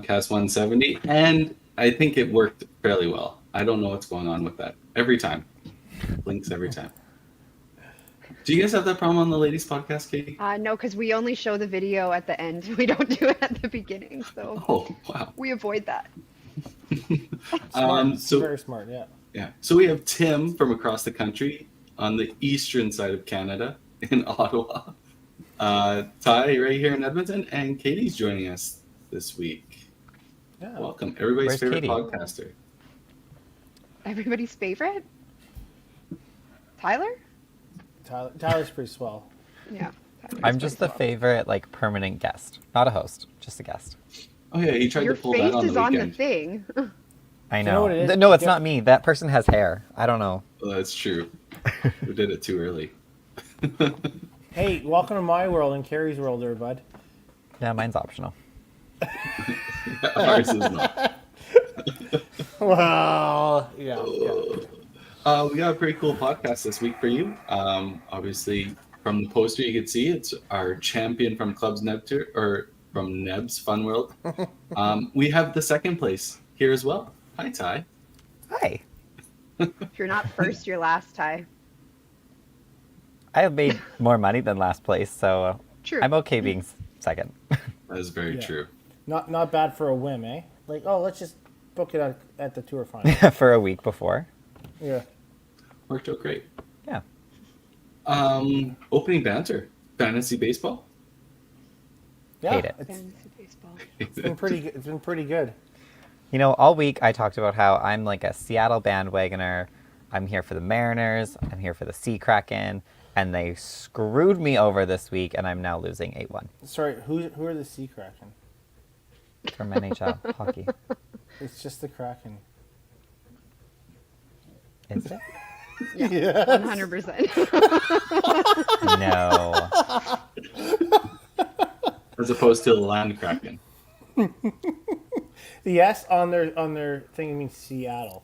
podcast 170, and I think it worked fairly well. I don't know what's going on with that. Every time. Blinks every time. Do you guys have that problem on the ladies podcast, Katie? No, because we only show the video at the end. We don't do it at the beginning, so Wow. we avoid that. Smart. Very smart, yeah. Yeah. So we have Tim from across the country on the eastern side of Canada in Ottawa. Ty right here in Edmonton, and Katie's joining us this week. Yeah. Welcome, everybody's Where's favorite Katie? podcaster. Everybody's favorite? Tyler? Tyler's pretty swell. Yeah. Tyler's I'm just the pretty swell. favorite, like, permanent guest. Not a host, just a guest. Oh yeah, he tried Your to pull face that on is the on the weekend. thing. I know know. what it is? No, it's Yep. not me. That person has hair. I don't know. Well, that's true. We did it too early. Hey, welcome to my world and Carrie's world there, bud. Yeah, mine's optional. Ours is not. Well, yeah. We got a pretty cool podcast this week for you. Obviously, from the poster you can see, it's our champion from Clubs Neptune, or from NEBs Fun World. We have the second place here as well. Hi, Ty. Hi. If you're not first, you're last, Ty. I have made more money than last place, so True. I'm okay being second. That is very Yeah. true. Not bad for a whim, eh? Like, oh, let's just book it at the tour final. For a week before. Yeah. Worked out great. Yeah. Opening banter. Fantasy baseball. Yeah. Hate it. Fantasy baseball. It's been pretty good. It's been pretty good. You know, all week I talked about how I'm like a Seattle bandwagoner. I'm here for the Mariners. I'm here for the Sea Kraken. And they screwed me over this week, and I'm now losing 8-1 Sorry, who are the Sea Kraken? from NHL hockey. It's just the Kraken. Is it? Yeah, 100%. No. As opposed to the Land Kraken. The S on their thing means Seattle.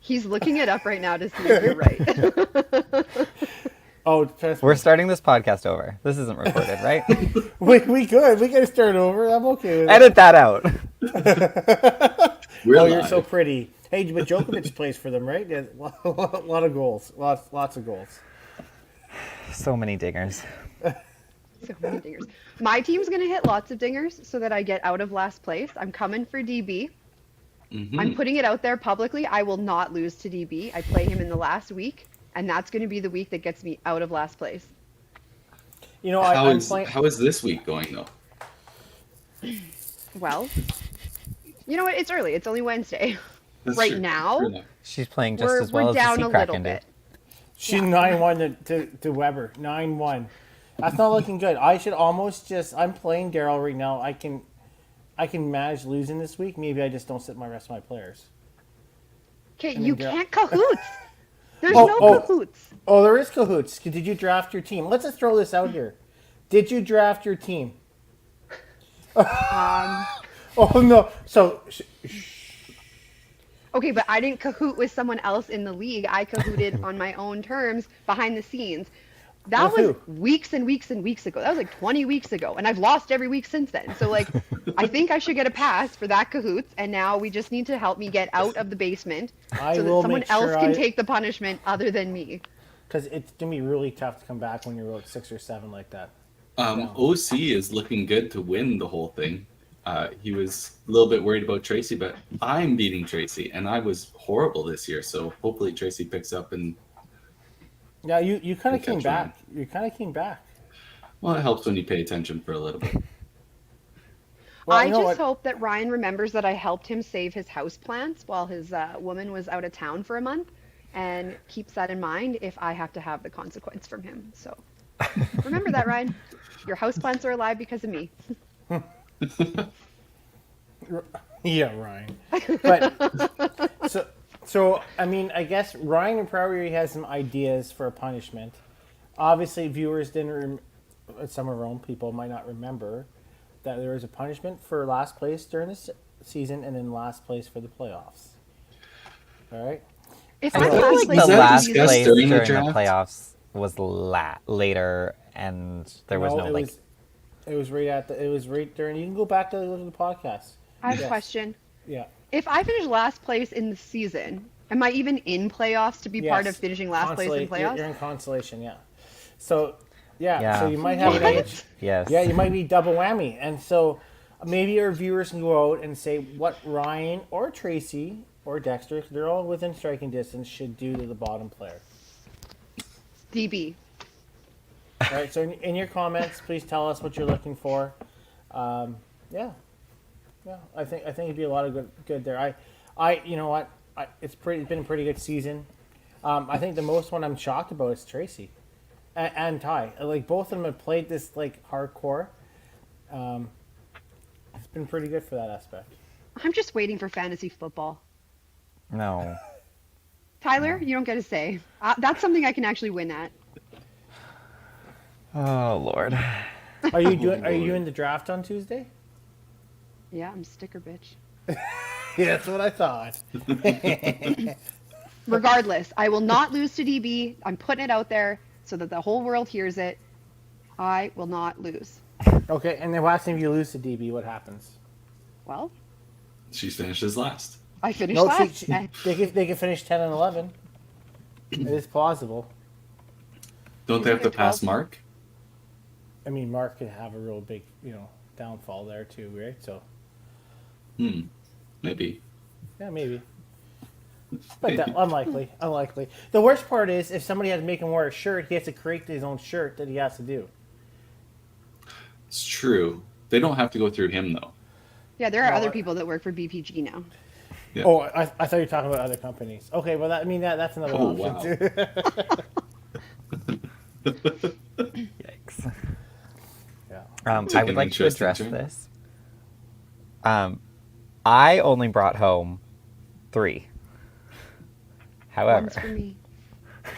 He's looking it up right now to see if you're right. Oh, trust me. We're starting this podcast over. This isn't recorded, right? we could. We can start over. I'm okay with it. Edit that out. We're You're live. so pretty. Hey, but Djokovic plays for them, right? Yeah, a lot of goals. Lots of goals. So many dingers. So many dingers. My team's going to hit lots of dingers so that I get out of last place. I'm coming for DB. Mhm. I'm putting it out there publicly. I will not lose to DB. I play him in the last week, and that's going to be the week that gets me out of last place. You know, How I'm is playing. how is this week going though? Well, you know what? It's early. It's only Wednesday. That's Right true. now? Fair enough. She's playing just We're as well as the down Sea a Kraken little did. bit. She's Yeah. 9-1 to Weber. 9-1. That's not looking good. I should almost just. I'm playing Daryl right now. I can manage losing this week. Maybe I just don't sit my rest of my players. Okay, mean, you yeah. can't cahoots. There's Oh, no oh. cahoots. Oh, there is cahoots. Did you draft your team? Let's just throw this out here. Did you draft your team? Oh no. So Okay, but I didn't cahoot with someone else in the league. I cahooted on my own terms behind the scenes. That With was who? weeks and weeks and weeks ago. That was like 20 weeks ago, and I've lost every week since then. So like, I think I should get a pass for that cahoots, and now we just need to help me get out of the basement I so that will someone make else sure can I- take the punishment other than me. because it's gonna be really tough to come back when you're about 6 or 7 like that. OC is looking good to win the whole thing. He was a little bit worried about Tracy, but I'm beating Tracy, and I was horrible this year. So hopefully Tracy picks up, and Yeah, you kind of Good came catch, back. You kind of came back. well, it helps when you pay attention for a little bit. Well, I you know just what? hope that Ryan remembers that I helped him save his houseplants while his woman was out of town for a month, and keeps that in mind if I have to have the consequence from him. So remember that, Ryan. Your houseplants are alive because of me. Yeah, Ryan. But so I mean, I guess Ryan probably has some ideas for a punishment. Obviously, viewers didn't. Some of our own people might not remember that there was a punishment for last place during the season, and then last place for the playoffs. All right. If I I'm feel last like place the that last discussed place during the during the draft? playoffs was later, and there was no like. It was right at the. It was right during. You can go back to the podcast. I have a Yes. question. Yeah. If I finish last place in the season, am I even in playoffs to be part of Yes. finishing last place in playoffs? You're in consolation. Yeah. So, yeah. Yeah. So you might have What? Yes. Yeah, you might be double whammy, and so maybe our viewers can go out and say what Ryan or Tracy or Dexter, 'cause they're all within striking distance, should do to the bottom player. DB. All right. So in your comments, please tell us what you're looking for. Yeah. Yeah. I think it'd be a lot of good there. You know what? It's been a pretty good season. I think the most one I'm shocked about is Tracy and Ty. Like both of them have played this like hardcore. It's been pretty good for that aspect. I'm just waiting for fantasy football. No. Tyler, you don't get a say. That's something I can actually win at. Oh Lord. Are you doing the draft on Tuesday? Yeah, I'm sticker bitch. Yeah, that's what I thought. Regardless, I will not lose to DB. I'm putting it out there so that the whole world hears it. I will not lose. Okay, and then last time you lose to DB, what happens? Well, She finishes last. I finished No, last. they can finish 10 and 11. It is plausible. Don't they have to Maybe pass 12. Mark? I mean, Mark could have a real big, downfall there too, right? So, Maybe. yeah, maybe. But unlikely. The worst part is if somebody has to make him wear a shirt, he has to create his own shirt that he has to do. It's true. They don't have to go through him though. Yeah, there are No, other people that work for BPG now. Yeah. Oh, I thought you were talking about other companies. Okay, well, that's another Oh, option wow. too. Yikes. Yeah. I Took would an like to interesting address turn. this. I only brought home 3. However, One's for me.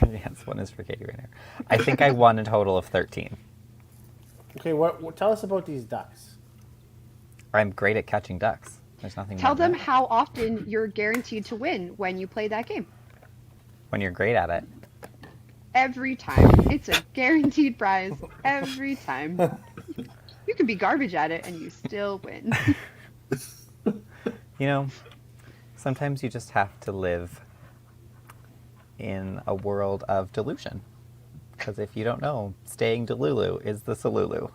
yes, one is for Katie right now. I think I won a total of 13. Okay, what? Tell us about these ducks. I'm great at catching ducks. There's nothing Tell wrong with them that. how often you're guaranteed to win when you play that game. When you're great at it. Every time. It's a guaranteed prize. Every time. You can be garbage at it and you still win. You know, sometimes you just have to live in a world of delusion. Because if you don't know, staying delulu is the salulu.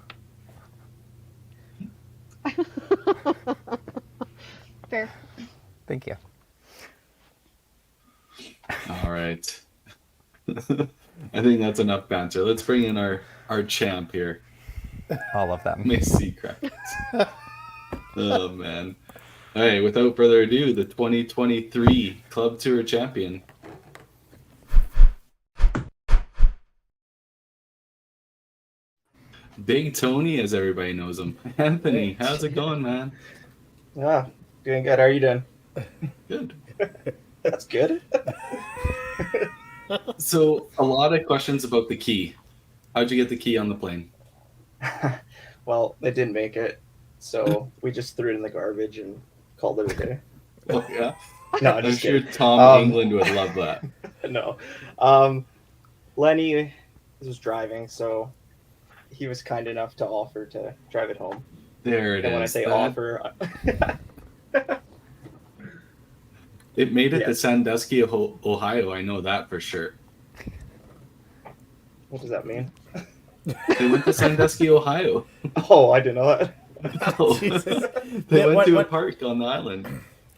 Fair. Thank you. All right. I think that's enough banter. Let's bring in our champ here, All of them. Miss Secret. Oh man. All right. Without further ado, the 2023 Club Tour champion. Big Tony, as everybody knows him. Anthony, how's it going, man? Yeah, doing good. How are you doing? Good. That's good. So, a lot of questions about the key. How'd you get the key on the plane? Well, it didn't make it, so we just threw it in the garbage and called it a day. Oh, yeah. No, I'm I'm just sure kidding. Tom England would love that. No. Lenny was driving, so he was kind enough to offer to drive it home. There it is. And when I say That- offer, it made it to Yes. Sandusky, Ohio. I know that for sure. what does that mean? They went to Sandusky, Ohio. Oh, I didn't know that. Jesus. They Yeah, went what- to a what- park on the island.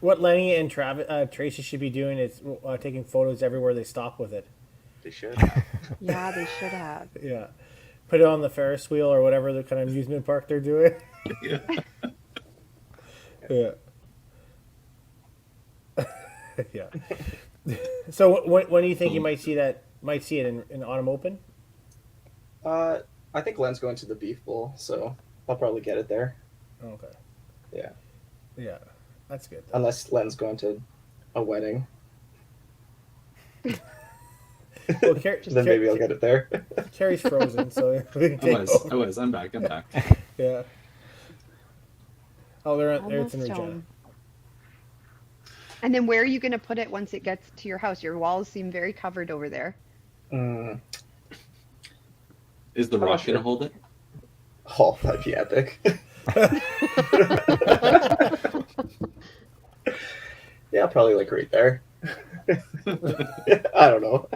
What Lenny and Tracy should be doing is taking photos everywhere they stop with it. They should. Yeah, they should have. Yeah. Put it on the Ferris wheel or whatever the kind of amusement park they're doing. Yeah. Yeah. Yeah. So when do you think you might see it in Autumn Open? I think Len's going to the Beef Bowl, so I'll probably get it there. Okay. Yeah. Yeah. That's good. Unless Len's going to a wedding, Well, then maybe I'll get it there. Carrie's frozen, so we can I take was. over. I was. I'm back. Yeah. Oh, there it's Almost in Regina. home. And then where are you going to put it once it gets to your house? Your walls seem very covered over there. Mm, Is the I'm not rock sure. gonna hold it? Oh, that'd be epic. Yeah, probably like right there. I don't know.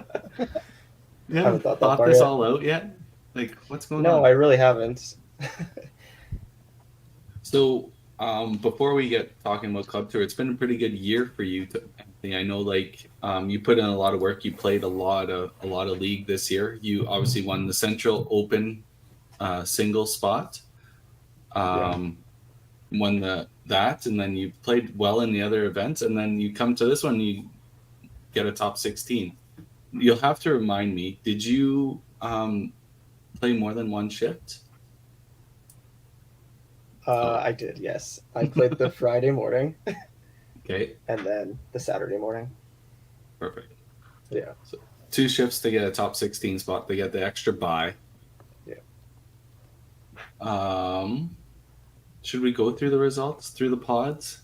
You Haven't haven't thought that thought far this yet. all out yet? Like, what's going No, on? I really haven't. So, before we get talking about club tour, it's been a pretty good year for you, Anthony. I know, like, you put in a lot of work. You played a lot of league this year. You obviously won the Central Open single spot. Yeah. Won that, and then you played well in the other events, and then you come to this one, you get a top 16. You'll have to remind me. Did you play more than one shift? Oh, I did, yes. I played the Friday morning okay, and then the Saturday morning. perfect. Yeah. So 2 shifts to get a top 16 spot. They get the extra bye. Yeah. Should we go through the results through the pods?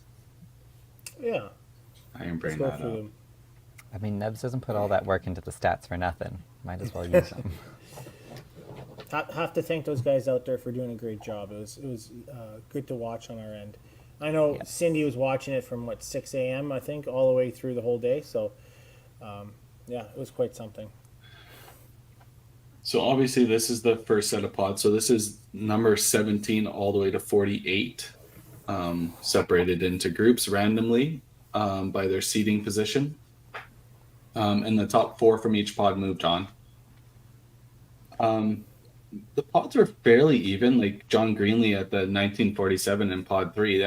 Yeah, I can let's bring go that through up. them. I mean, Nebs doesn't put all that work into the stats for nothing. Might as well use them. Have to thank those guys out there for doing a great job. It was good to watch on our end. I know Yeah. Cindy was watching it from 6 a.m. I think all the way through the whole day. So yeah, it was quite something. So obviously this is the first set of pods. So this is number 17 all the way to 48, separated into groups randomly by their seating position. And the top 4 from each pod moved on. The pods were fairly even. Like John Greenlee at the 1947 in pod 3,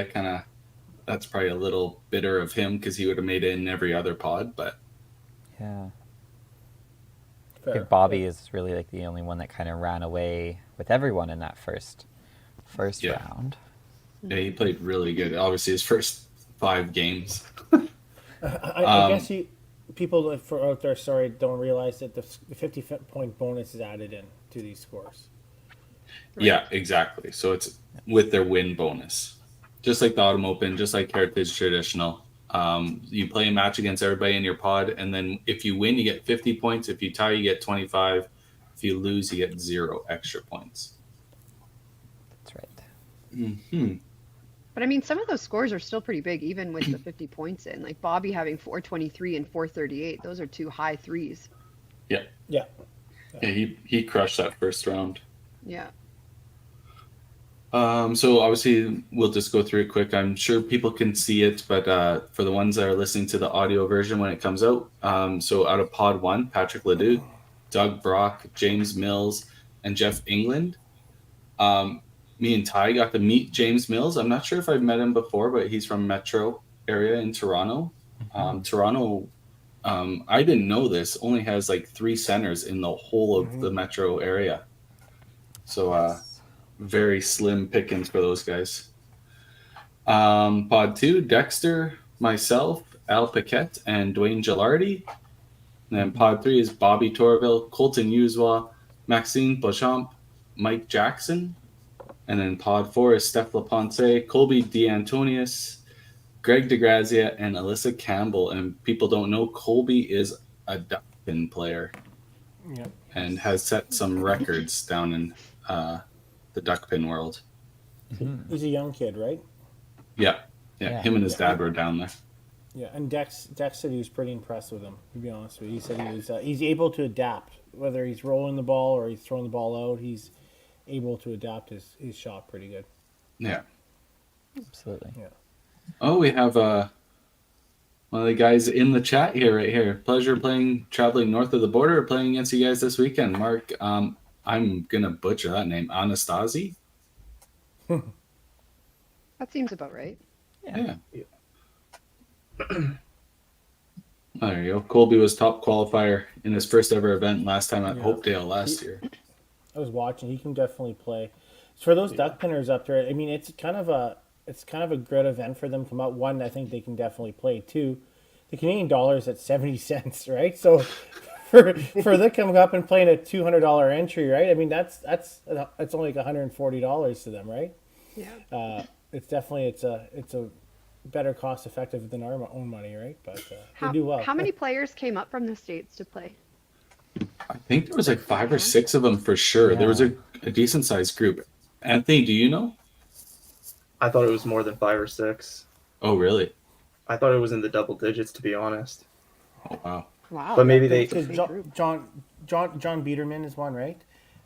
that's probably a little bitter of him because he would have made it in every other pod. But Yeah. I Fair. think Bobby is really like the only one that kind of ran away with everyone in that first Yeah. round. yeah, he played really good. Obviously, his first 5 games. I guess people that for out there, sorry, don't realize that the 50-point bonus is added in to these scores. Yeah, exactly. So it's with their win bonus, just like the Autumn Open, just like Heritage Traditional. You play a match against everybody in your pod, and then if you win, you get 50 points. If you tie, you get 25. If you lose, you get 0 extra points. That's right. Mm-hmm. But I mean, some of those scores are still pretty big, even with the 50 points in. Like Bobby having 423 and 438. Those are 2 high threes. Yeah. Yeah. Yeah, he crushed that first round. Yeah. So obviously we'll just go through it quick. I'm sure people can see it, but for the ones that are listening to the audio version when it comes out, so out of pod 1, Patrick Ledoux, Doug Brock, James Mills, and Jeff England. Me and Ty got to meet James Mills. I'm not sure if I've met him before, but he's from Metro area in Toronto. Toronto, I didn't know this, only has like 3 centers in the whole of the Metro area. So very slim pickings for those guys. Pod 2, Dexter, myself, Al Paquette, and Dwayne Gilardi. And then pod 3 is Bobby Torville, Colton Uswa, Maxime Beauchamp, Mike Jackson. And then pod 4 is Steph LaPonce, Colby DeAntonius, Greg DeGrazia, and Alyssa Campbell. And people don't know, Colby is a duckpin player Yeah. and has set some records down in the duckpin world. He's a young kid, right? Yeah. Yeah. Him and his dad were down there. Yeah, and Dex said he was pretty impressed with him. To be honest with you, he said he's able to adapt. Whether he's rolling the ball or he's throwing the ball out, he's able to adapt his shot pretty good. Yeah. Absolutely. Yeah. Oh, we have one of the guys in the chat here, right here. Pleasure traveling north of the border, playing against you guys this weekend. Mark, I'm going to butcher that name. Anastasi? That seems about right. Yeah. There you go. Colby was top qualifier in his first ever event last time at Yeah. Hopedale last year. I was watching. He can definitely play. So for those duck pinners up there, I mean, it's kind of a good event for them to come out. One, I think they can definitely play. Two, the Canadian dollar is at 70 cents, right? So for them coming up and playing a $200 entry, right? I mean, that's only like $140 to them, right? Yeah. It's definitely it's a better cost effective than our own money, right? But they How, do well. how many players came up from the States to play? I think there was like 5 or 6 of them for sure. There was a decent sized group. Anthony, do you know? I thought it was more than 5 or 6. Oh, really? I thought it was in the double digits, to be honest. Oh, wow. Wow, But maybe that's they, a big group. John Biederman is one, right?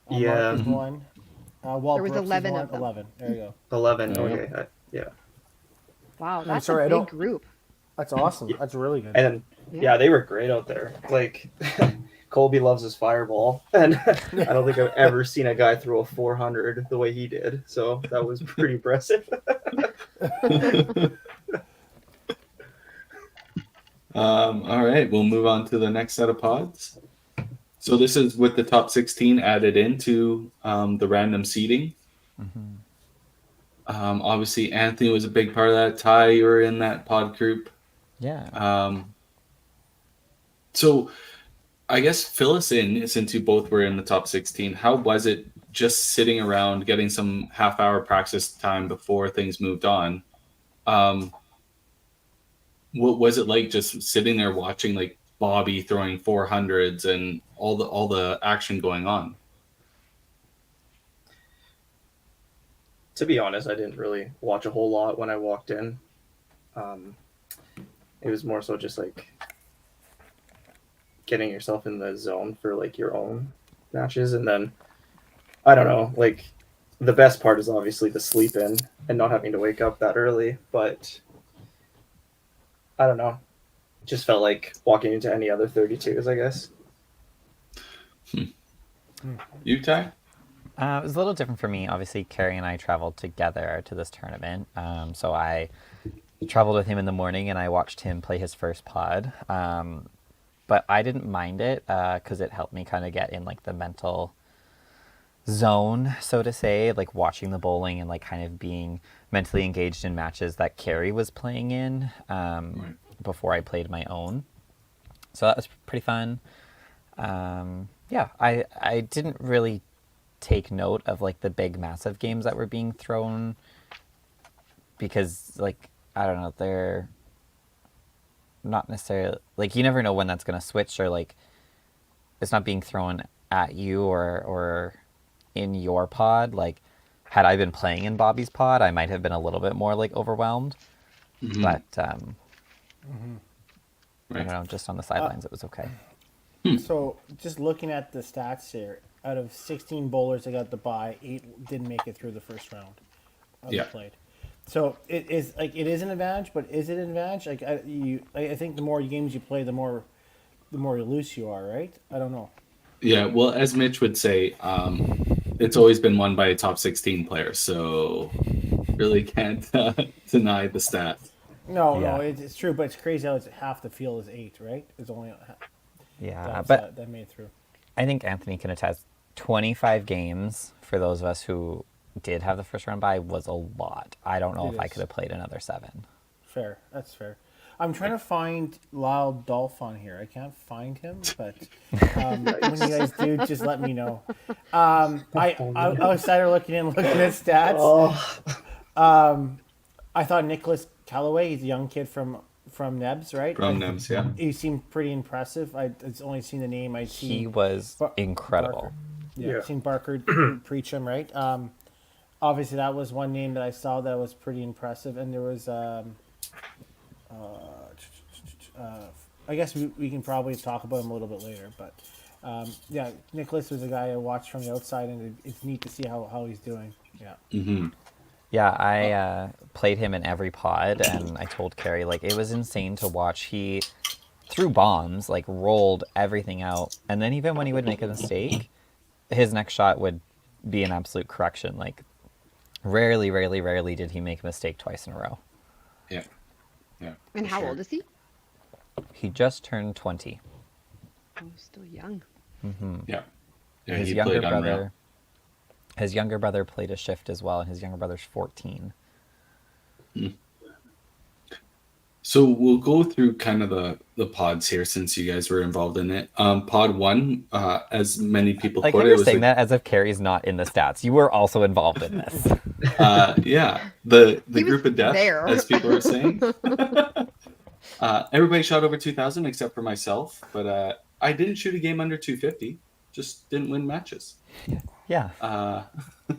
Mark yeah, is one. Walt There was Brooks 11 is one. of them. 11. There you go. 11. There you Okay, yeah. Wow, I'm that's sorry, a I big don't. group. That's awesome. That's really good. And yeah, they were great out there. Like Colby loves his fireball, and I don't think I've ever seen a guy throw a 400 the way he did. So that was pretty impressive. All right, we'll move on to the next set of pods. So this is with the top 16 added into the random seeding. Obviously, Anthony was a big part of that. Ty, you were in that pod group. Yeah. So I guess fill us in, since you both were in the top 16. How was it just sitting around getting some half-hour practice time before things moved on? What was it like just sitting there watching like Bobby throwing 400s and all the action going on? To be honest, I didn't really watch a whole lot when I walked in. It was more so just like getting yourself in the zone for like your own matches, and then I don't know, like the best part is obviously the sleep in and not having to wake up that early, but I don't know. Just felt like walking into any other 32s, I guess. You, Ty? It was a little different for me. Obviously, Carrie and I traveled together to this tournament. So I traveled with him in the morning and I watched him play his first pod. But I didn't mind it because it helped me kind of get in like the mental zone, so to say, like watching the bowling and like kind of being mentally engaged in matches that Carrie was playing in before I played my own. So that was pretty fun. Yeah, I didn't really take note of like the big massive games that were being thrown because like I don't know, they're not necessarily like you never know when that's going to switch, or like it's not being thrown at you or in your pod. Like had I been playing in Bobby's pod, I might have been a little bit more like overwhelmed. But I don't know, just on the sidelines it was okay. So, just looking at the stats here, out of 16 bowlers that got the bye, 8 didn't make it through the first round of the played. So it is an advantage, but is it an advantage? Like I think the more games you play, the more loose you are, right? I don't know. Yeah, well, as Mitch would say, it's always been won by a top 16 player, so really can't deny the stat. No, Yeah. it's true, but it's crazy how it's half the field is 8, right? It's only Yeah, but that made it through. I think Anthony can attest 25 games for those of us who did have the first round bye was a lot. I don't know It if I is. could have played another 7. Fair, that's fair. I'm trying to find Lyle Dolph on here. I can't find him, but when you guys do, just let me know. I started looking at stats. I thought Nicholas Callaway, he's a young kid from NEBs, right? From NEBs, yeah. He seemed pretty impressive. I'd only seen the name. I'd seen He was incredible. Barker. Yeah, Yeah. I've seen Barker preach him, right? Obviously, that was one name that I saw that was pretty impressive, and there was. I guess we can probably talk about him a little bit later, but yeah, Nicholas was a guy I watched from the outside, and it's neat to see how he's doing. Yeah. Yeah, I played him in every pod, and I told Carrie, like, it was insane to watch. He threw bombs, like, rolled everything out, and then even when he would make a mistake, his next shot would be an absolute correction. Like, rarely did he make a mistake twice in a row. Yeah. And for how sure. old is he? He just turned 20. Oh, still young. Yeah. Yeah, His he younger played unreal. brother... His younger brother played a shift as well, and his younger brother's 14. So we'll go through kind of the pods here since you guys were involved in it. Pod 1, as many people Like how quoted, you're it was saying that as if Carrie's not in the stats. You were also involved in this. yeah, the He was group of death, there. as people were saying. Everybody shot over 2,000 except for myself, but I didn't shoot a game under 250. Just didn't win matches. Yeah.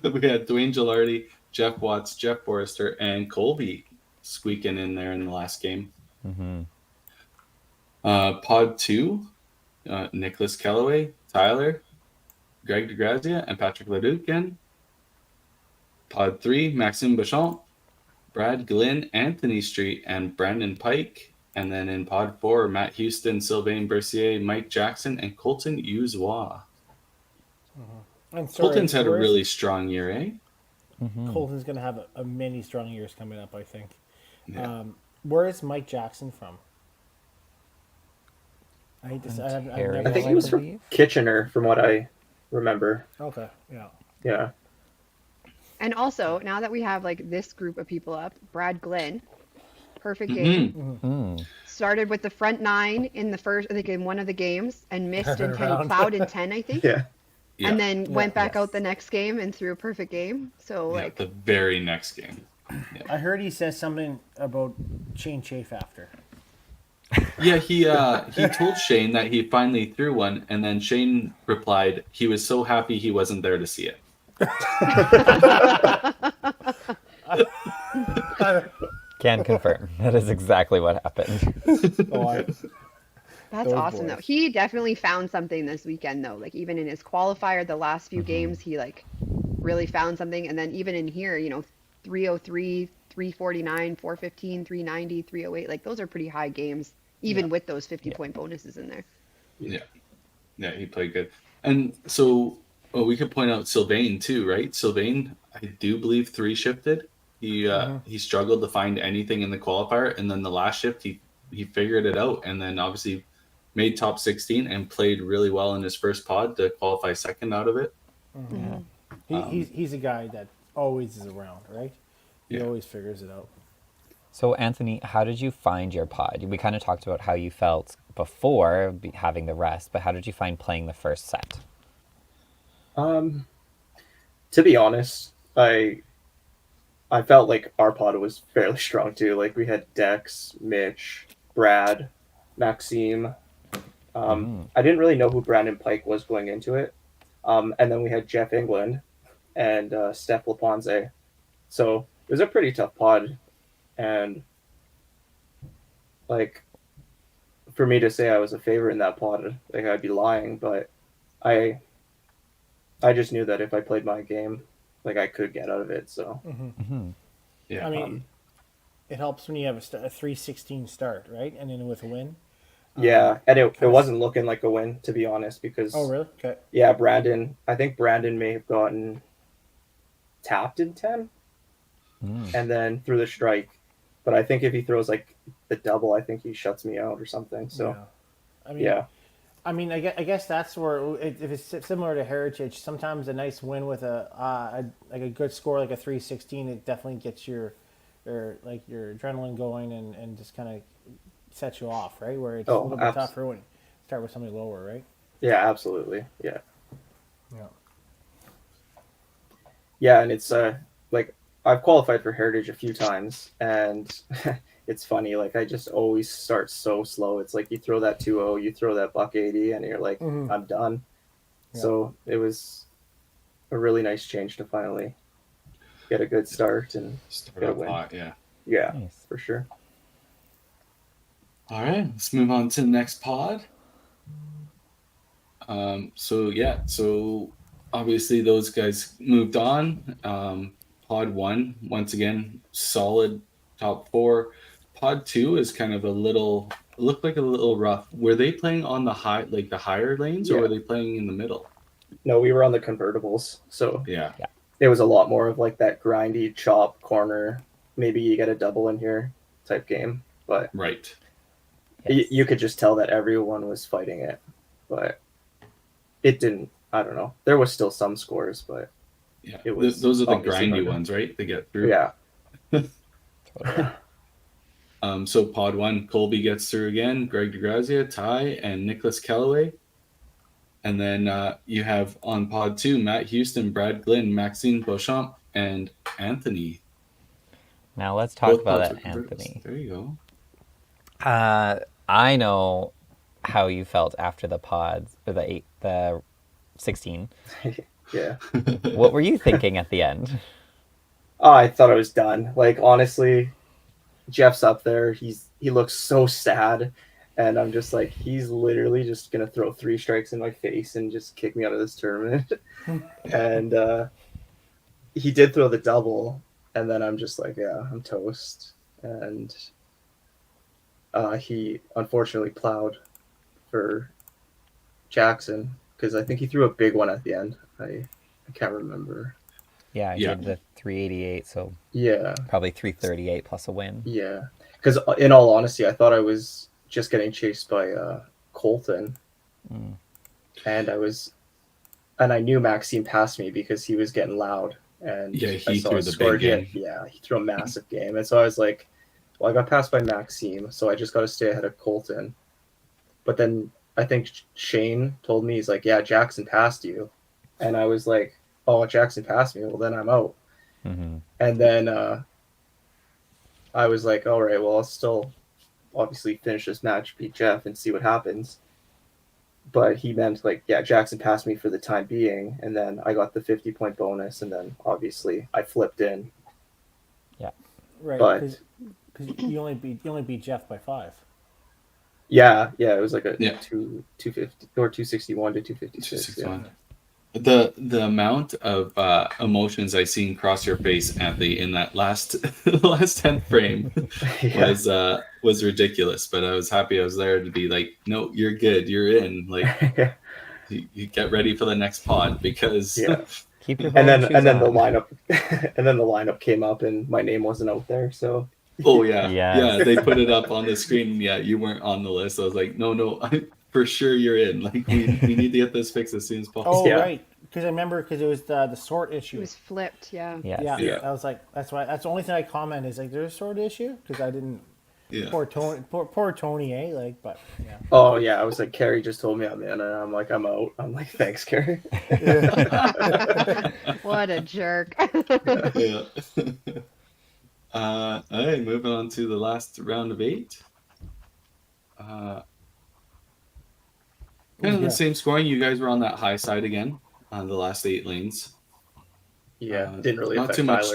We had Dwayne Gilardi, Jeff Watts, Jeff Forrester, and Colby squeaking in there in the last game. Mm-hmm. Pod 2, Nicholas Kellaway, Tyler, Greg DeGrazia, and Patrick Leduc again. Pod 3, Maxime Beauchamp, Brad Glynn, Anthony Street, and Brandon Pike. And then in Pod 4, Matt Houston, Sylvain Bercier, Mike Jackson, and Colton Uzois. I'm sorry, Colton's had a where's really strong year, eh? Colton's going to have a many strong years coming up, I think. Yeah. Where is Mike Jackson from? I hate to say, I've Ontario, never. I think I he was from believe. Kitchener, from what I remember. Okay, yeah. Yeah. And also, now that we have like this group of people up, Brad Glenn, perfect Mm-hmm. game. Started with the front nine in the first, I think in one of the games, and missed in 10. He Round. plowed in 10, I think. Yeah. Yeah. And then went back Yes. out the next game and threw a perfect game. So Yeah, like, the very next game. I heard he says something about Shane Chafe after. Yeah, he told Shane that he finally threw one, and then Shane replied he was so happy he wasn't there to see it. Can confirm. That is exactly what happened. Oh, that's Those awesome though. boys. He definitely found something this weekend though. Like even in his qualifier, the last few games, he like really found something. And then even in here, 303, 349, 415, 390, 308. Like those are pretty high games, even with those 50-point bonuses in there. Yeah, yeah, he played good. And so we could point out Sylvain too, right? Sylvain, I do believe three shifted. He struggled to find anything in the qualifier, and then the last shift he figured it out, and then obviously made top 16 and played really well in his first pod to qualify second out of it. He's a guy that always is around, right? He Yeah. always figures it out. So, Anthony, how did you find your pod? We kind of talked about how you felt before having the rest, but how did you find playing the first set? To be honest, I felt like our pod was fairly strong too. Like we had Dex, Mitch, Brad, Maxime. I didn't really know who Brandon Pike was going into it. And then we had Jeff England and Steph Laponze. So it was a pretty tough pod. And like for me to say I was a favorite in that pod, like I'd be lying. But I just knew that if I played my game, like I could get out of it. So Yeah. I mean, it helps when you have a 3-16 start, right? And then with a win. yeah, and it wasn't looking like a win, to be honest, because Oh, really? Okay. yeah, I think Brandon may have gotten tapped in 10 and then threw the strike. But I think if he throws like the double, I think he shuts me out or something. So Yeah. I mean, yeah, I mean, I guess that's where if it's similar to Heritage, sometimes a nice win with a good score like a 3-16, it definitely gets your adrenaline going and just kind of sets you off, right? Where it's a little bit tougher when you start with something lower, right? yeah, absolutely, yeah, Yeah. yeah, and it's like I've qualified for Heritage a few times, and it's funny. Like I just always start so slow. It's like you throw that 2-0, you throw that $180, and you're like, I'm done. Yeah. So it was a really nice change to finally get a good start and Start get a off win. hot, yeah. Yeah, Nice. for sure. All right, let's move on to the next pod. So obviously those guys moved on. Pod 1, once again, solid top 4. Pod 2 is kind of looked like a little rough. Were they playing on the higher lanes, or Yeah. were they playing in the middle? No, we were on the convertibles, so Yeah, it was a lot more of like that grindy chop corner. Maybe you get a double in here type game, but right. you could just tell that everyone was fighting it, but it didn't. I don't know. There was still some scores, but Yeah, It was those are the obviously grindy harder. ones, right? They get through. yeah, So pod 1, Colby gets through again. Greg DeGrazia, Ty, and Nicholas Kellaway. And then you have on pod 2, Matt Houston, Brad Glynn, Maxime Beauchamp, and Anthony. Now let's talk Both about pods that, are convertibles. Anthony. There you go. I know how you felt after the pods, or the 16. Yeah. What were you thinking at the end? Oh, I thought I was done. Like honestly, Jeff's up there. He looks so sad, and I'm just like, he's literally just gonna throw 3 strikes in my face and just kick me out of this tournament. And he did throw the double, and then I'm just like, yeah, I'm toast. And he unfortunately plowed for Jackson because I think he threw a big one at the end. I can't remember. Yeah, I Yeah. did the 388, so Yeah, probably 338 plus a win. yeah. Because in all honesty, I thought I was just getting chased by Colton, and I knew Maxime passed me because he was getting loud, and Yeah, I he saw threw his the score. big game. He threw a massive game, and so I was like, well, I got passed by Maxime, so I just got to stay ahead of Colton. But then I think Shane told me, he's like, yeah, Jackson passed you, and I was like, oh, Jackson passed me. Well, then I'm out. Mm-hmm. And then I was like, all right, well, I'll still obviously finish this match, beat Jeff, and see what happens. But he meant like, yeah, Jackson passed me for the time being, and then I got the 50-point bonus, and then obviously I flipped in. Right, But- because you only beat Jeff by 5. Yeah, it was like a Yeah. 250 or 261 to 256. 261. The amount of emotions I seen cross your face, Anthony, in that last 10th frame Yeah. was ridiculous. But I was happy I was there to be like, no, you're good, you're in. Like, Yeah. you get ready for the next pod because Yeah. Keep your and then bowling and then shoes the on. lineup and then the lineup came up and my name wasn't out there, so oh yeah, Yes. yeah, they put it up on the screen. Yeah, you weren't on the list. I was like, no, for sure you're in. Like we need to get this fixed as soon as possible. Oh, Yeah. right. Because I remember because it was the sort It issue. was flipped, yeah. Yes. Yeah, Yeah. I was like, that's the only thing I commented is like, there's a sort issue because I didn't. Yeah. Poor Tony, eh? Like, but yeah. oh yeah, I was like, Carrie just told me I'm in, and I'm like, I'm out. I'm like, thanks, Carrie. What a jerk. Yeah. All right, moving on to the last round of 8. Kind of Yeah. the same scoring. You guys were on that high side again on the last 8 lanes. Yeah, didn't really not affect too much.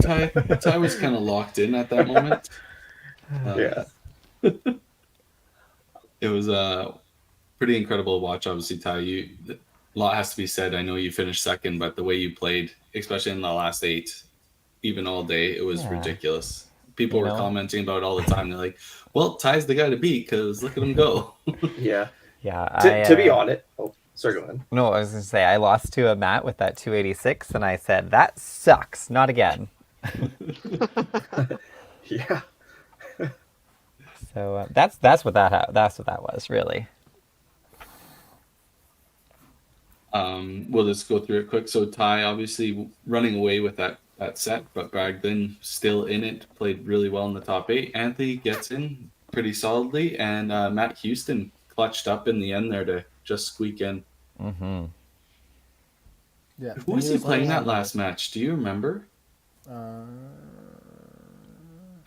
Tyler. No, Ty was kind of locked in at that moment. Yeah. It was pretty incredible to watch. Obviously, Ty, a lot has to be said. I know you finished second, but the way you played, especially in the last 8, even all day, it was Yeah. ridiculous. People You were know? commenting about it all the time. They're like, well, Ty's the guy to beat because look at him go. Yeah. Yeah. To be honest, oh, sorry, go ahead. No, I was going to say, I lost to a Matt with that 286, and I said, that sucks. Not again. Yeah. So that's what that was, really. We'll just go through it quick. So Ty obviously running away with that set, but Bragdon still in it, played really well in the top 8. Anthony gets in pretty solidly, and Matt Houston clutched up in the end there to just squeak in. Mm-hmm. Yeah. Who was he playing that like, last match? Do you remember?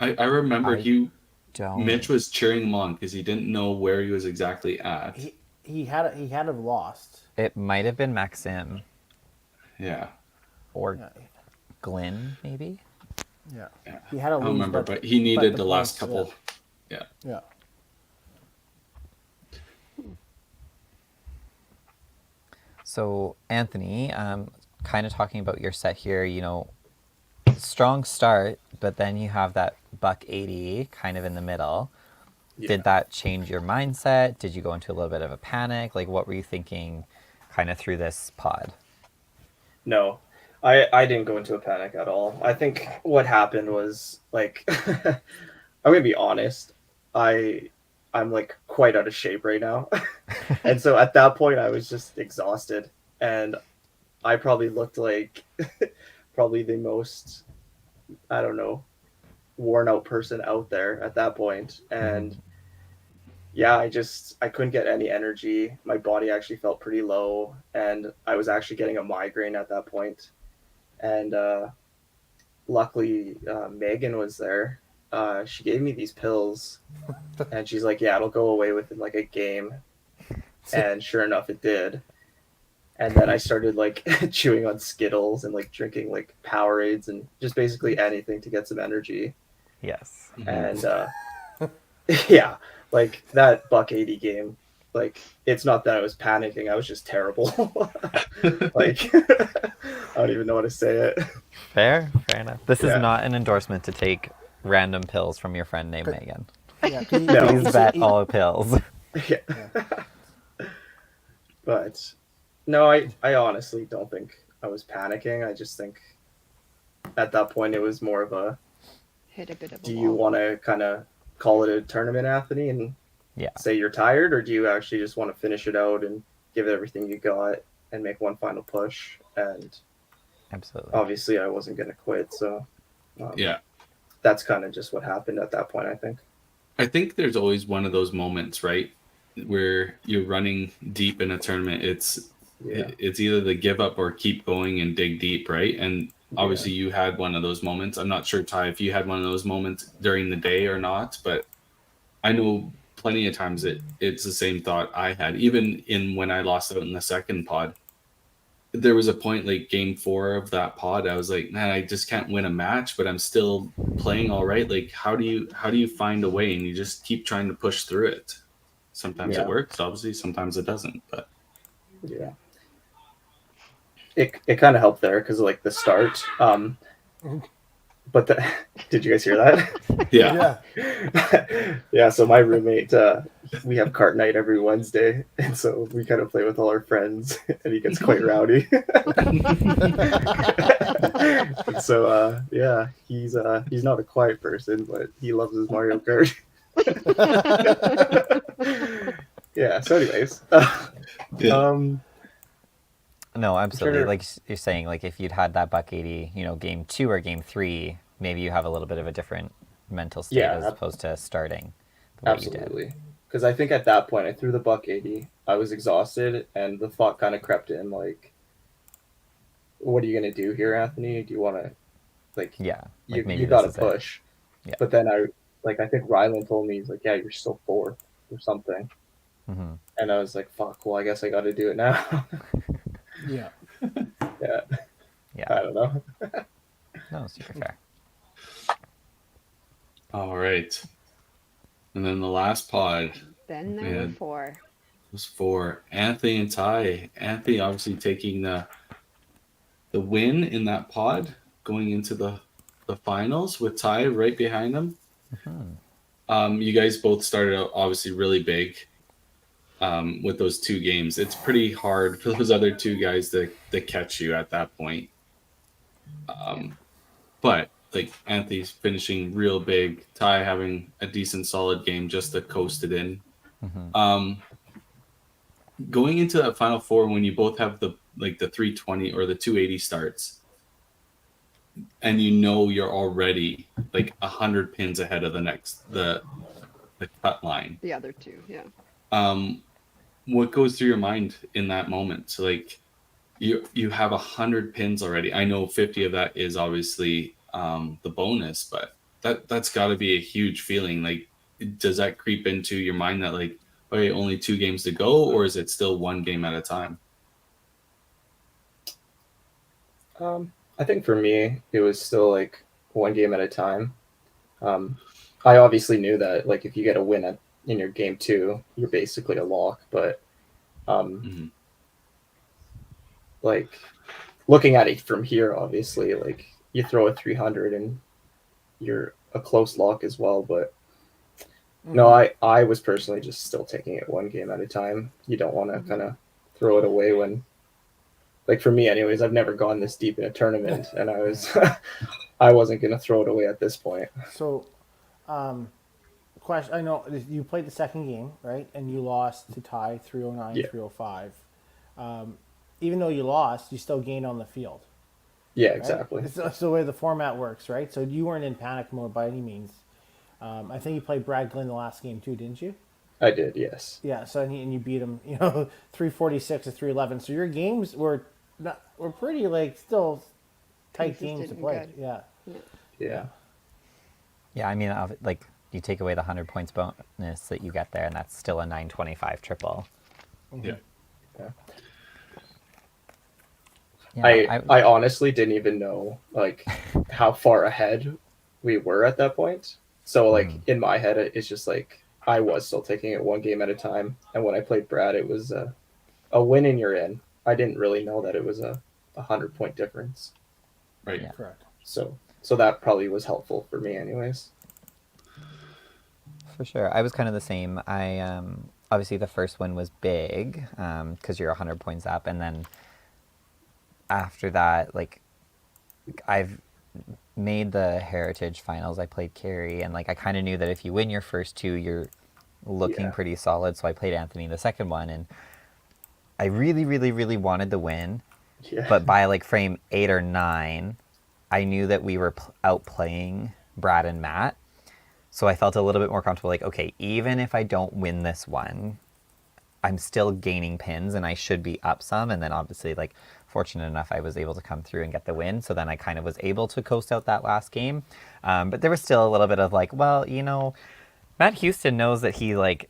I remember I Don't. Mitch was cheering him on because he didn't know where he was exactly at. he had to have lost. It might have been Maxim Yeah. or Yeah. Glenn, maybe. Yeah. Yeah. He had to I don't lose, remember, but he needed the the last points, couple. Yeah. So Anthony, kind of talking about your set here, strong start, but then you have that buck 80 kind of in the middle. Yeah. Did that change your mindset? Did you go into a little bit of a panic? Like, what were you thinking kind of through this pod? No, I didn't go into a panic at all. I think what happened was like, I'm gonna be honest. I'm like quite out of shape right now, and so at that point I was just exhausted, and I probably looked like probably the most, I don't know, worn out person out there at that point, and yeah, I couldn't get any energy. My body actually felt pretty low, and I was actually getting a migraine at that point. And luckily, Megan was there. She gave me these pills, and she's like, "Yeah, it'll go away within like a game." And sure enough, it did. And then I started like chewing on Skittles and like drinking like Powerades and just basically anything to get some energy. Yes. And yeah, like that Buck 80 game, like it's not that I was panicking, I was just terrible. Like I don't even know how to say it. Fair enough. This is Yeah. not an endorsement to take random pills from your friend named Megan. Yeah, 'cause No. Please vet all pills. Yeah. But no, I honestly don't think I was panicking. I just think at that point it was more of a, Hit a bit of a do you wall. want to kind of call it a tournament, Anthony, and Yeah. say you're tired, or do you actually just want to finish it out and give it everything you got and make one final push? And Absolutely. obviously I wasn't going to quit, so Yeah. that's kind of just what happened at that point, I think. I think there's always one of those moments, right, where you're running deep in a tournament. Yeah. It's either the give up or keep going and dig deep, right? And obviously you had one of those moments. I'm not sure, Ty, if you had one of those moments during the day or not, but I know plenty of times it's the same thought I had. Even in when I lost out in the second pod, there was a point like game 4 of that pod, I was like, man, I just can't win a match, but I'm still playing all right. Like, how do you find a way? And you just keep trying to push through it. Sometimes it Yeah. works, obviously, sometimes it doesn't. But Yeah. It kind of helped there because like the start. But did you guys hear that? yeah. Yeah. So my roommate, we have cart night every Wednesday, and so we kind of play with all our friends, and he gets quite rowdy. And so yeah, he's not a quiet person, but he loves his Mario Kart. Yeah. So, anyways, Yeah. No, absolutely. Sure. Like you're saying, like if you'd had that Buck 80, game 2 or game 3, maybe you have a little bit of a different mental state Yeah, as opposed to starting the way you did. absolutely. Because I think at that point I threw the Buck 80. I was exhausted, and the thought kind of crept in, like, "What are you gonna do here, Anthony? Do you want to, like, Yeah, like maybe you this got to is it. push?" Yeah. But then I think Rylan told me, he's like, "Yeah, you're still fourth or something," Hmm. and I was like, "Fuck, well, I guess I got to do it now." Yeah. Yeah, Yeah. I don't know. No, super fair. All right. And then the last pod Then there Yeah. were 4. was for Anthony and Ty. Anthony obviously taking the win in that pod, going into the finals with Ty right behind him. You guys both started out obviously really big with those 2 games. It's pretty hard for those other 2 guys to catch you at that point. But like Anthony's finishing real big, Ty having a decent solid game just to coast it in. Going into that final 4 when you both have the 320 or the 280 starts, and you're already like 100 pins ahead of the cut line. The other 2, yeah. What goes through your mind in that moment? So like you have 100 pins already. I know 50 of that is obviously the bonus, but that's got to be a huge feeling. Like, does that creep into your mind that like, okay, only 2 games to go, or is it still 1 game at a time? I think for me, it was still like 1 game at a time. I obviously knew that like if you get a win in your game 2, you're basically a lock. But like looking at it from here, obviously, like you throw a 300 and you're a close lock as well. But no, I was personally just still taking it 1 game at a time. You don't want to kind of throw it away when, like for me anyways, I've never gone this deep in a tournament, and I wasn't going to throw it away at this point. So, question. I know you played the second game, right? And you lost to Ty 309, Yeah. 305. Even though you lost, you still gained on the field. Yeah, Right? exactly. It's the way the format works, right? So you weren't in panic mode by any means. I think you played Brad Glenn the last game too, didn't you? I did, yes. Yeah. So and you beat him, 346 to 311. So your games were pretty like still tight games to Consistent play. and Yeah. Yeah. Yeah, I mean, like you take away the 100 points bonus that you get there, and that's still a 925 triple. Yeah. Yeah. I honestly didn't even know like how far ahead we were at that point. So like in my head, it's just like I was still taking it one game at a time. And when I played Brad, it was a win and you're in. I didn't really know that it was a 100-point difference. Right. Yeah. Correct. So that probably was helpful for me, anyways. For sure. I was kind of the same. I obviously the first one was big because you're 100 points up, and then after that, like I've made the Heritage Finals. I played Carrie, and like I kind of knew that if you win your first two, you're looking Yeah. pretty solid. So I played Anthony the second one, and I really, really, really wanted the win. Yeah. But by like frame 8 or 9, I knew that we were outplaying Brad and Matt. So I felt a little bit more comfortable, like, okay, even if I don't win this one, I'm still gaining pins and I should be up some. And then obviously, like, fortunate enough, I was able to come through and get the win. So then I kind of was able to coast out that last game. But there was still a little bit of like, well, you know, Matt Houston knows that he, like,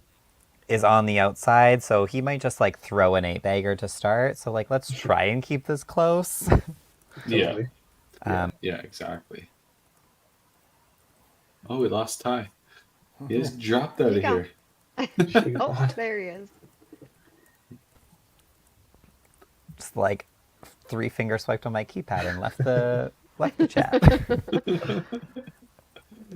is on the outside. So he might just, like, throw an 8-bagger to start. So, like, let's try and keep this close. Yeah. Totally. Yeah, exactly. Oh, we lost Ty. He just dropped out He of gone. here. Oh, there he is. Just, like, 3-finger swiped on my keypad and left the chat.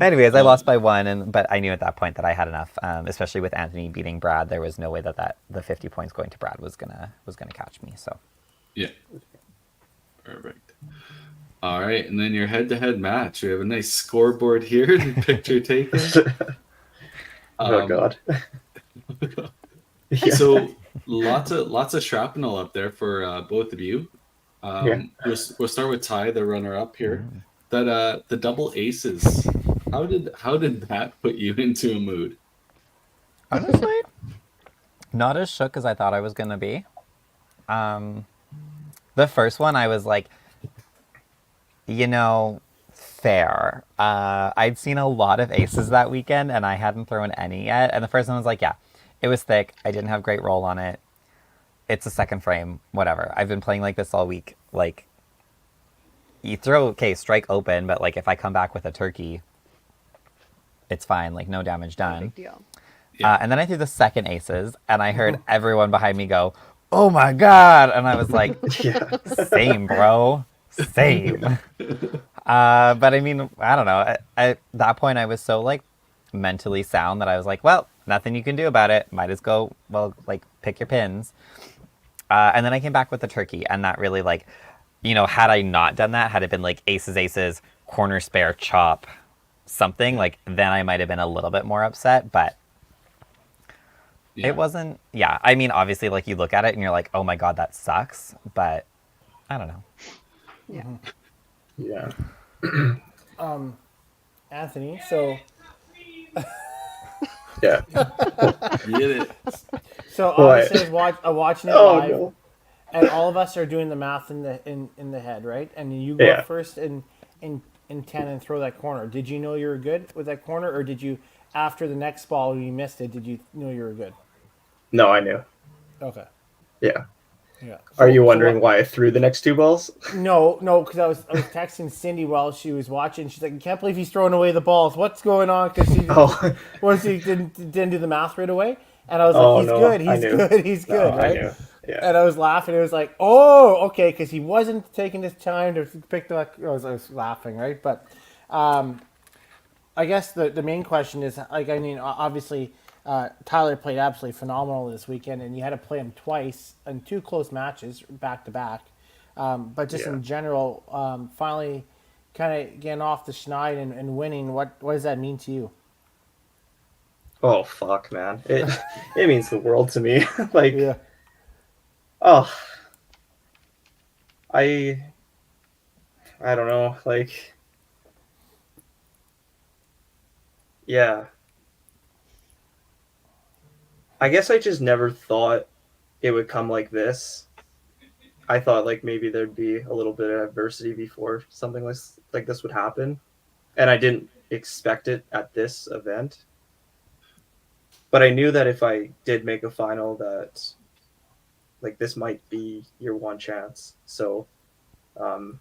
Anyways, I lost by 1, but I knew at that point that I had enough. Especially with Anthony beating Brad, there was no way that the 50 points going to Brad was gonna catch me. So Yeah. Perfect. All right, and then your head-to-head match. We have a nice scoreboard here, picture taken. Oh God. Yeah. So lots of shrapnel up there for both of you. Yeah. We'll start with Ty, the runner-up here. That the double aces. How did that put you into a mood? honestly, not as shook as I thought I was gonna be. The first one, I was like, you know, fair. I'd seen a lot of aces that weekend, and I hadn't thrown any yet. And the first one was like, yeah, it was thick. I didn't have great roll on it. It's a second frame, whatever. I've been playing like this all week. Like, you throw, okay, strike open, but like if I come back with a turkey, it's fine. Like, no damage No done. big deal. Yeah. And then I threw the second aces, and I heard everyone behind me go, "Oh my god!" And I was like, Yeah. "Same, bro, same." But I mean, I don't know. At that point, I was so like mentally sound that I was like, "Well, nothing you can do about it. Might as go. Well, like pick your pins." And then I came back with the turkey, and that really like, you know, had I not done that, had it been like aces, aces, corner spare, chop, something like, then I might have been a little bit more upset, but. Yeah. It wasn't, yeah. I mean, obviously, like, you look at it and you're like, oh my god, that sucks. But, I don't know. Yeah. Yeah. Anthony, so Yeah. Get it. obviously I'm watching it Oh live, no. and all of us are doing the math in the head, right? And you go Yeah. up first in 10 and throw that corner. Did you know you were good with that corner, or did you, after the next ball you missed it, did you know you were good? No, I knew. Okay. Yeah. Yeah. Are you So wondering what- why I threw the next two balls? No, because I was texting Cindy while she was watching. She's like, I can't believe he's throwing away the balls. What's going on? Because he Oh. didn't do the math right away. And I was Oh, like, he's no, good, I he's knew. good, he's No, good, I right? knew. Yeah. And I was laughing. It was like, oh, okay, because he wasn't taking his time to pick the. I was laughing, right? But I guess the main question is, like, I mean, obviously, Tyler played absolutely phenomenal this weekend, and you had to play him twice in 2 close matches back to back. But just Yeah. in general, finally, kind of getting off the schneid and winning. What does that mean to you? Oh fuck, man! It means the world to me. Like, Yeah. oh, I don't know. Like, yeah. I guess I just never thought it would come like this. I thought like maybe there'd be a little bit of adversity before something like this would happen, and I didn't expect it at this event. But I knew that if I did make a final, that like this might be your one chance. So Um,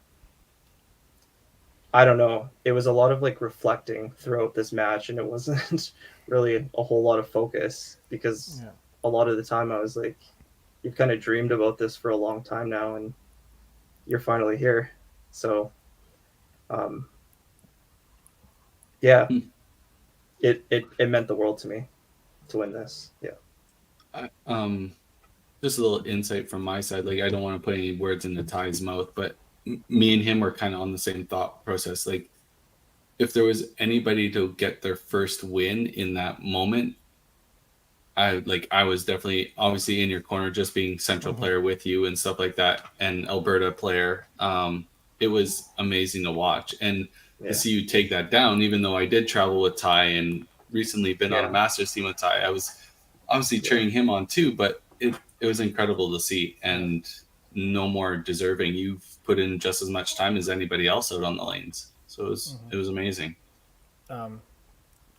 I don't know. It was a lot of like reflecting throughout this match, and it wasn't really a whole lot of focus because Yeah. a lot of the time I was like, you've kind of dreamed about this for a long time now, and you're finally here. So, um, yeah, Hmm. it meant the world to me to win this. Yeah. Just a little insight from my side. Like, I don't want to put any words into Ty's mouth, but me and him were kind of on the same thought process. Like, if there was anybody to get their first win in that moment, I was definitely obviously in your corner, just being central player with you and stuff like that, and Alberta player. It was amazing to watch and to Yeah. see you take that down. Even though I did travel with Ty and recently been on a Yeah. Masters team with Ty, I was obviously cheering him on too. But it was incredible to see, and no more deserving. You've put in just as much time as anybody else out on the lanes, so it was amazing.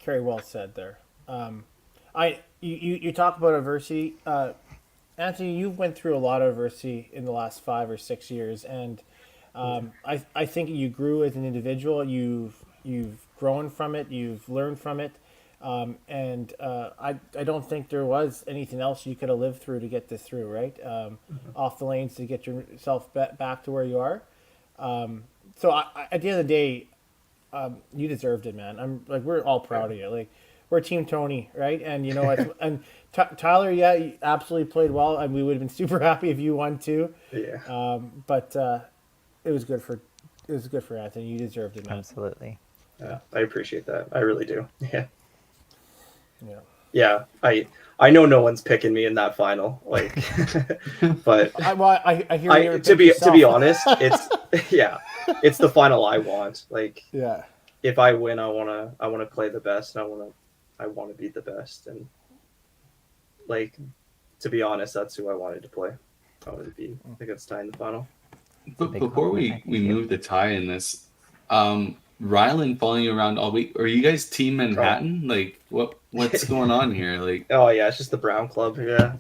Very well said there. You talk about adversity, Anthony. You've went through a lot of adversity in the last 5 or 6 years, and I think you grew as an individual. You've grown from it. You've learned from it, and I don't think there was anything else you could have lived through to get this through, right? Off the lanes to get yourself back to where you are. So at the end of the day, you deserved it, man. I'm like, we're all proud of you. Like, we're Team Tony, right? And you know, and Tyler, yeah, you absolutely played well, and we would have been super happy if you won too. Yeah. But it was good for Anthony. You deserved it, man. Absolutely. Yeah. I appreciate that. I really do. Yeah. Yeah. Yeah. I know no one's picking me in that final. Like, but I hear you. to be honest, it's yeah, it's the final I want. Like, Yeah. if I win, I wanna play the best, and I wanna be the best, and like, to be honest, that's who I wanted to play. I wanted to be against Ty in the final. But big before compliment. we move the Ty in this, Rylan following you around all week. Are you guys Team Manhattan? Like, what's going on here? Like, Oh yeah, it's just the Brown Club. Yeah.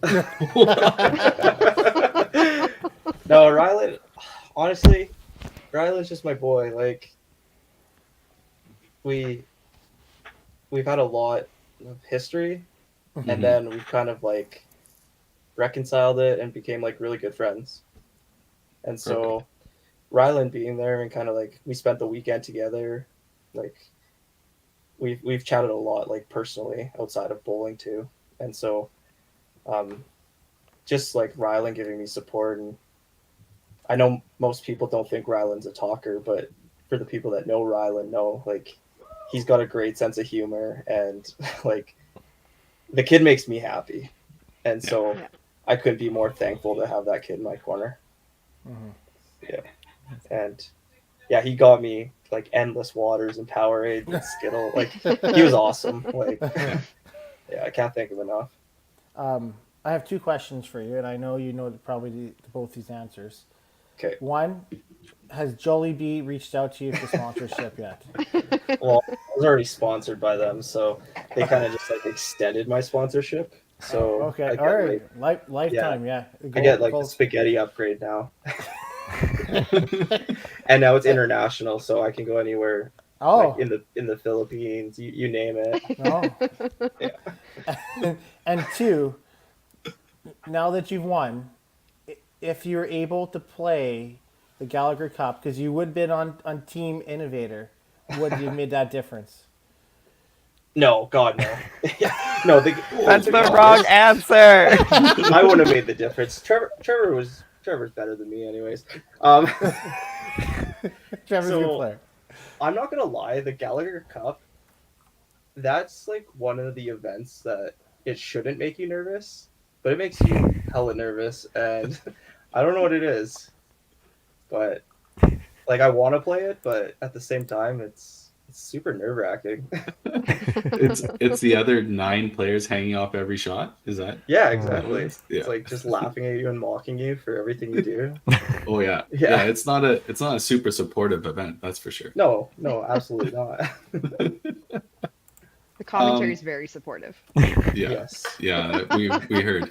No, Rylan. Honestly, Rylan's just my boy. Like, we've had a lot of history, and then we've kind of like reconciled it and became like really good friends. And so, Rylan being there and kind of like we spent the weekend together, like we've chatted a lot, like personally outside of bowling too. And so, just like Rylan giving me support, and I know most people don't think Rylan's a talker, but for the people that know Rylan, know like he's got a great sense of humor, and like the kid makes me happy, and so Yeah. I couldn't be more thankful to have that kid in my corner. Yeah, and yeah, he got me like endless waters and Powerade and Skittle. Like, he was awesome. Like, yeah, I can't think of enough. I have 2 questions for you, and I know you know probably both these answers. Okay. One, has Jollibee reached out to you for sponsorship yet? Well, I was already sponsored by them, so they kind of just like extended my sponsorship. So Okay, I all get, right, like, lifetime, yeah. I get like the spaghetti upgrade now. And now it's international, so I can go anywhere. Oh, Like in the Philippines, you name it. no. Yeah. And 2, now that you've won, if you're able to play the Gallagher Cup, because you would have been on Team Innovator, would you have made that difference? No, God, no. No, That's to the be wrong honest, answer. I wouldn't have made the difference. Trevor's better than me, anyways. Trevor's a good So- player. I'm not gonna lie, the Gallagher Cup, that's like one of the events that it shouldn't make you nervous, but it makes you hella nervous, and I don't know what it is, but like I want to play it, but at the same time, it's super nerve wracking. it's the other 9 players hanging off every shot. Is that? Yeah, exactly. Yeah. It's like just laughing at you and mocking you for everything you do. Oh yeah. Yeah. It's not a super supportive event. That's for sure. No, absolutely not. The commentary is very supportive. Yeah. Yes. Yeah. We heard.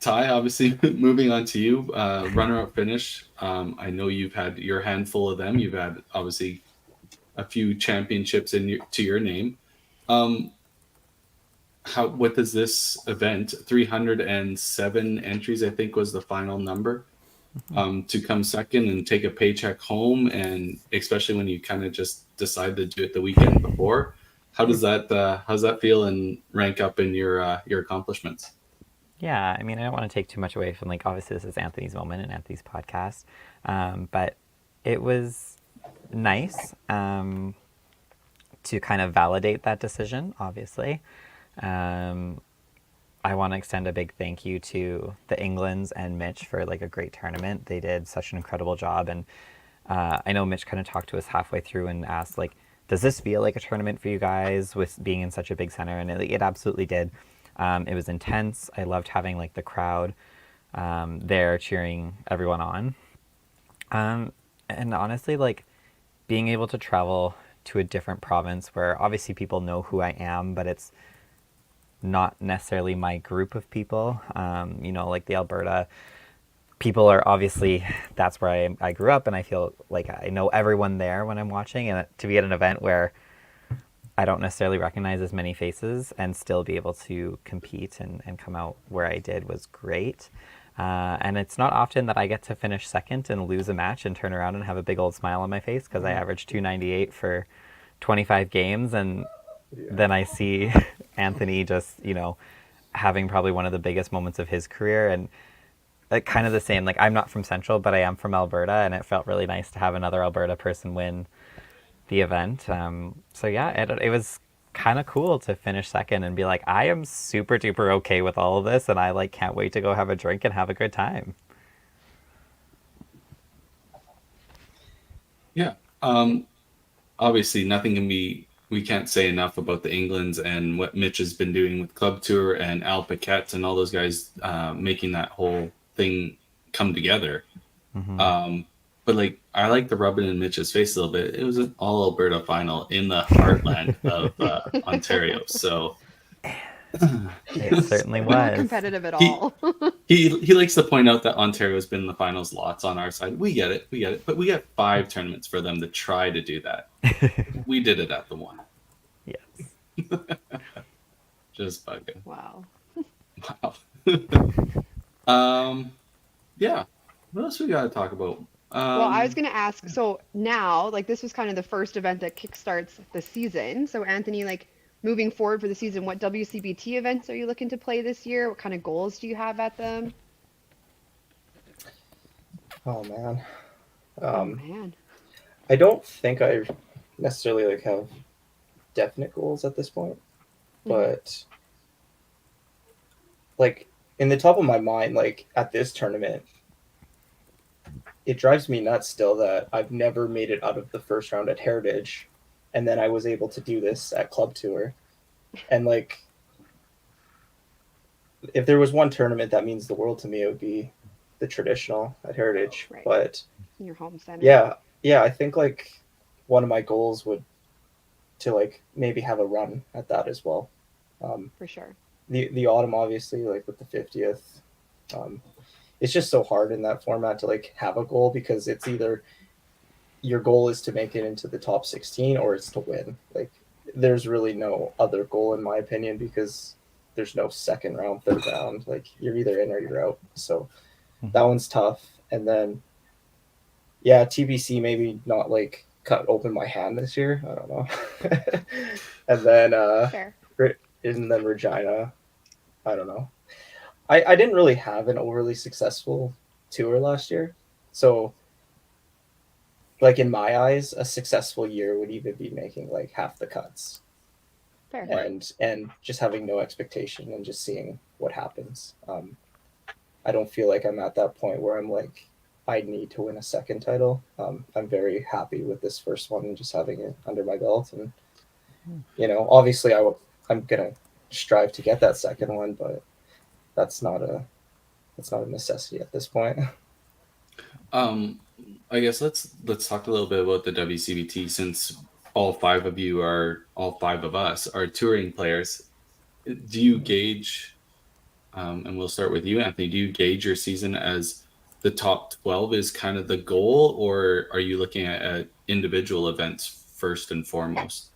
Ty, obviously moving on to you, runner-up finish. I know you've had your handful of them. You've had obviously a few championships to your name. Um, what does this event? 307 entries, I think, was the final number. To come second and take a paycheck home, and especially when you kind of just decide to do it the weekend before. How's that feel and rank up in your accomplishments? Yeah, I mean, I don't want to take too much away from, like, obviously this is Anthony's moment and Anthony's podcast, but it was nice to kind of validate that decision, obviously. Um, I want to extend a big thank you to the Englands and Mitch for like a great tournament. They did such an incredible job, and I know Mitch kind of talked to us halfway through and asked like, "Does this feel like a tournament for you guys with being in such a big center?" And it absolutely did. It was intense. I loved having like the crowd there cheering everyone on, and honestly, like being able to travel to a different province where obviously people know who I am, but it's not necessarily my group of people. Like the Alberta people are obviously, that's where I grew up, and I feel like I know everyone there when I'm watching. And to be at an event where I don't necessarily recognize as many faces and still be able to compete and come out where I did was great. And it's not often that I get to finish second and lose a match and turn around and have a big old smile on my face because I averaged 298 for 25 games. And then I see Anthony just, having probably one of the biggest moments of his career. And kind of the same, like I'm not from Central, but I am from Alberta, and it felt really nice to have another Alberta person win the event. So yeah, it was kind of cool to finish second and be like, I am super duper okay with all of this, and I like can't wait to go have a drink and have a good time. Yeah. Obviously, we can't say enough about the Englands and what Mitch has been doing with Club Tour and Al Paquette and all those guys making that whole thing come together. But like, I like to rub it in Mitch's face a little bit. It was an all Alberta final in the heartland of Ontario. So It certainly Not was. competitive at he all. he likes to point out that Ontario has been in the finals lots on our side. We get it. But we got 5 tournaments for them to try to do that. We did it at the one. Yes. Just bugging. Wow. Wow. Yeah. What else we got to talk about? Well, I was going to ask, so now, like this was kind of the first event that kickstarts the season. So Anthony, like moving forward for the season, what WCBT events are you looking to play this year? What kind of goals do you have at them? Oh man. Oh man. I don't think I necessarily like have definite goals at this point, but like in the top of my mind, like at this tournament, it drives me nuts still that I've never made it out of the first round at Heritage, and then I was able to do this at Club Tour. And like, if there was one tournament that means the world to me, it would be the traditional at Heritage. Right. But In your home center. yeah, I think like one of my goals would to like maybe have a run at that as well. For sure. The autumn, obviously, like with the 50th. It's just so hard in that format to like have a goal because it's either your goal is to make it into the top 16 or it's to win. Like there's really no other goal in my opinion because there's no second round, third round. Like you're either in or you're out. So that one's tough. And then yeah, TBC maybe not like cut open my hand this year. I don't know. and then Fair. and then Regina. I don't know. I didn't really have an overly successful tour last year. So like in my eyes, a successful year would even be making like half the cuts. Fair. And just having no expectation and just seeing what happens. I don't feel like I'm at that point where I'm like I need to win a second title. I'm very happy with this first one and just having it under my belt. And obviously I'm gonna strive to get that second one, but that's not a necessity at this point. I guess let's talk a little bit about the WCBT since all 5 of us are touring players. Do you gauge and we'll start with you, Anthony. Do you gauge your season as the top 12 is kind of the goal, or are you looking at individual events first and foremost?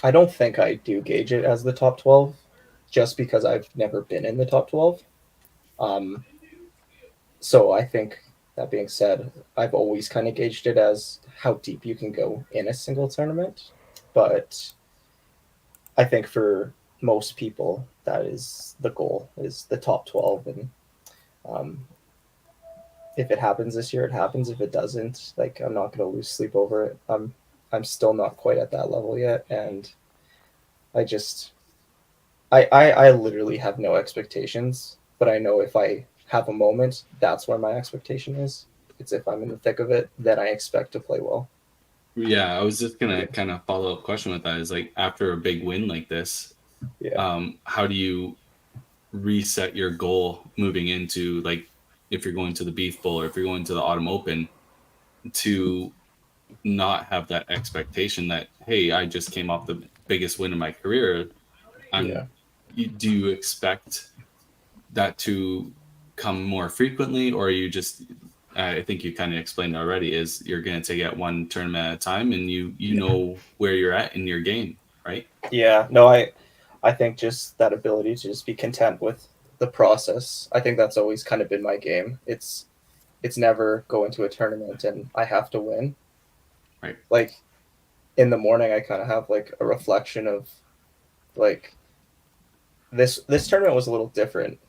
I don't think I do gauge it as the top 12, just because I've never been in the top 12. Um, so I think that being said, I've always kind of gauged it as how deep you can go in a single tournament. But I think for most people, that is the goal, is the top 12. And um, if it happens this year, it happens. If it doesn't, like, I'm not going to lose sleep over it. I'm still not quite at that level yet, and I just I literally have no expectations, but I know if I have a moment, that's where my expectation is. It's if I'm in the thick of it, then I expect to play well. Yeah, I was just gonna kind of follow up question with that is like after a big win like this, Yeah, how do you reset your goal moving into like if you're going to the Beef Bowl or if you're going to the Autumn Open to not have that expectation that hey, I just came off the biggest win of my career. yeah, Do you expect that to come more frequently, or are you just? I think you kind of explained already. Is you're going to take it one tournament at a time, and you yeah, know where you're at in your game, right? yeah. No, I think just that ability to just be content with the process. I think that's always kind of been my game. It's never go into a tournament and I have to win. Right. Like in the morning, I kind of have like a reflection of like this tournament was a little different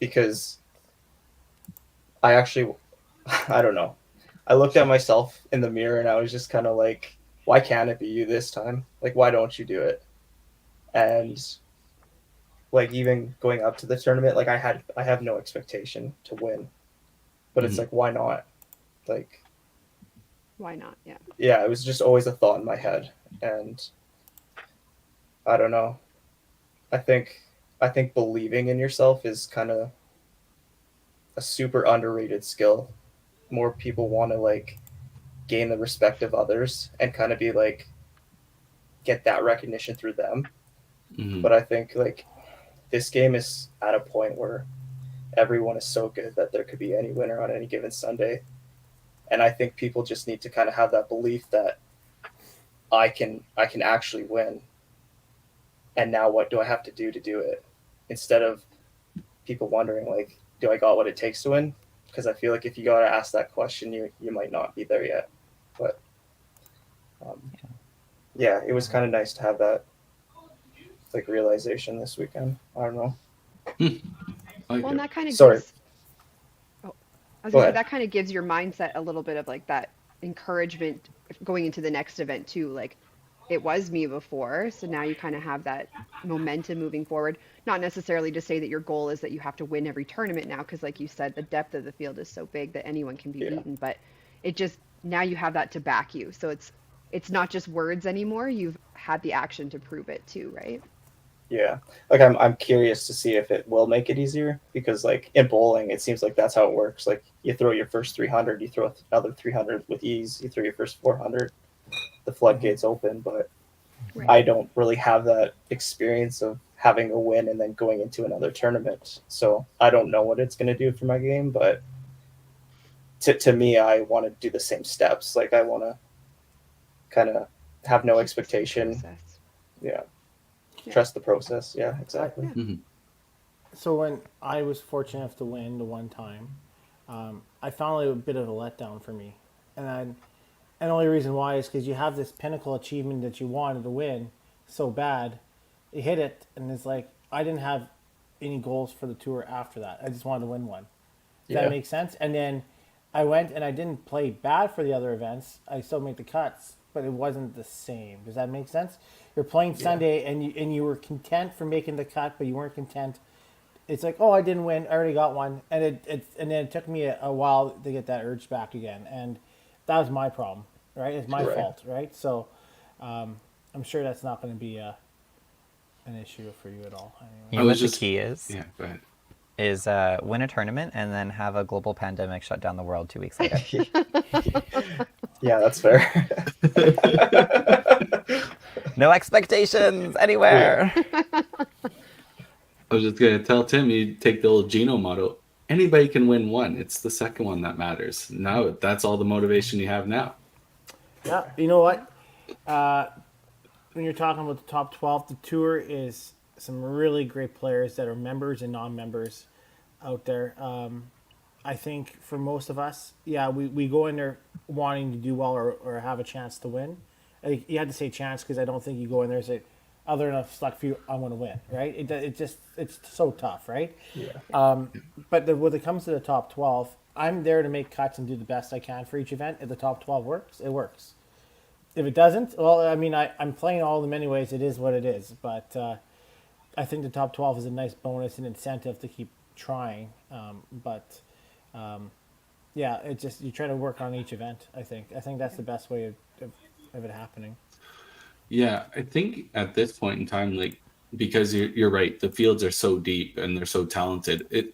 because I actually I don't know. I looked at myself in the mirror and I was just kind of like, why can't it be you this time? Like, why don't you do it? And like even going up to the tournament, like I have no expectation to win, but it's Mhm. like, why not? Like, Why not? Yeah. yeah, it was just always a thought in my head, and I don't know. I think I think believing in yourself is kind of a super underrated skill. More people want to like gain the respect of others and kind of be like get that recognition through them. Mhm. But I think like this game is at a point where everyone is so good that there could be any winner on any given Sunday. And I think people just need to kind of have that belief that I can actually win. And now what do I have to do it? Instead of people wondering like, do I got what it takes to win? Because I feel like if you got to ask that question, you might not be there yet. But um, yeah, it was kind of nice to have that like realization this weekend. I don't know. I like Well, and it. that kind of Sorry, gives, oh, I was go gonna say ahead. that kind of gives your mindset a little bit of like that encouragement going into the next event too. Like it was me before, so now you kind of have that momentum moving forward. Not necessarily to say that your goal is that you have to win every tournament now, because like you said, the depth of the field is so big that anyone can be Yeah, beaten, but it just now you have that to back you. So it's not just words anymore. You've had the action to prove it too, right? yeah. Like I'm curious to see if it will make it easier because like in bowling, it seems like that's how it works. Like you throw your first 300, you throw another 300 with ease. You throw your first 400, the Mhm. floodgates open. But Right. I don't really have that experience of having a win and then going into another tournament. So I don't know what it's going to do for my game, but to me, I want to do the same steps. Like I want to kind of have no Keep the same expectation. process. Yeah, Yeah. trust the process. Yeah, I, exactly. Yeah. Mhm. so when I was fortunate enough to win the one time, I found it a bit of a letdown for me, and the only reason why is because you have this pinnacle achievement that you wanted to win so bad, you hit it, and it's like I didn't have any goals for the tour after that. I just wanted to win one. Does that Yeah, make sense? And then I went and I didn't play bad for the other events. I still made the cuts, but it wasn't the same. Does that make sense? You're playing yeah, Sunday and you were content for making the cut, but you weren't content. It's like, oh, I didn't win. I already got one, and and then it took me a while to get that urge back again, and that was my problem, right? It's my right. fault, right? So I'm sure that's not going to be an issue for you at all. You Anyway. I know was what the just key is? yeah. Go ahead. Is win a tournament and then have a global pandemic shut down the world 2 weeks later. Yeah, that's fair. No expectations anywhere. I was just gonna tell Tim, you take the old Geno motto. Anybody can win one. It's the second one that matters. Now that's all the motivation you have now. Yeah, you know what? When you're talking about the top 12, the tour is some really great players that are members and non-members out there. I think for most of us, yeah, we go in there wanting to do well or have a chance to win. I think you had to say chance because I don't think you go in there and say, other than a select few, I want to win, right? It's so tough, right? Yeah. But when it comes to the top 12, I'm there to make cuts and do the best I can for each event. If the top 12 works, it works. If it doesn't, well, I mean, I'm playing all of them anyways. It is what it is. But I think the top 12 is a nice bonus and incentive to keep trying. Yeah, it just you try to work on each event. I think that's the best way of it happening. Yeah, I think at this point in time, like because you're right, the fields are so deep and they're so talented.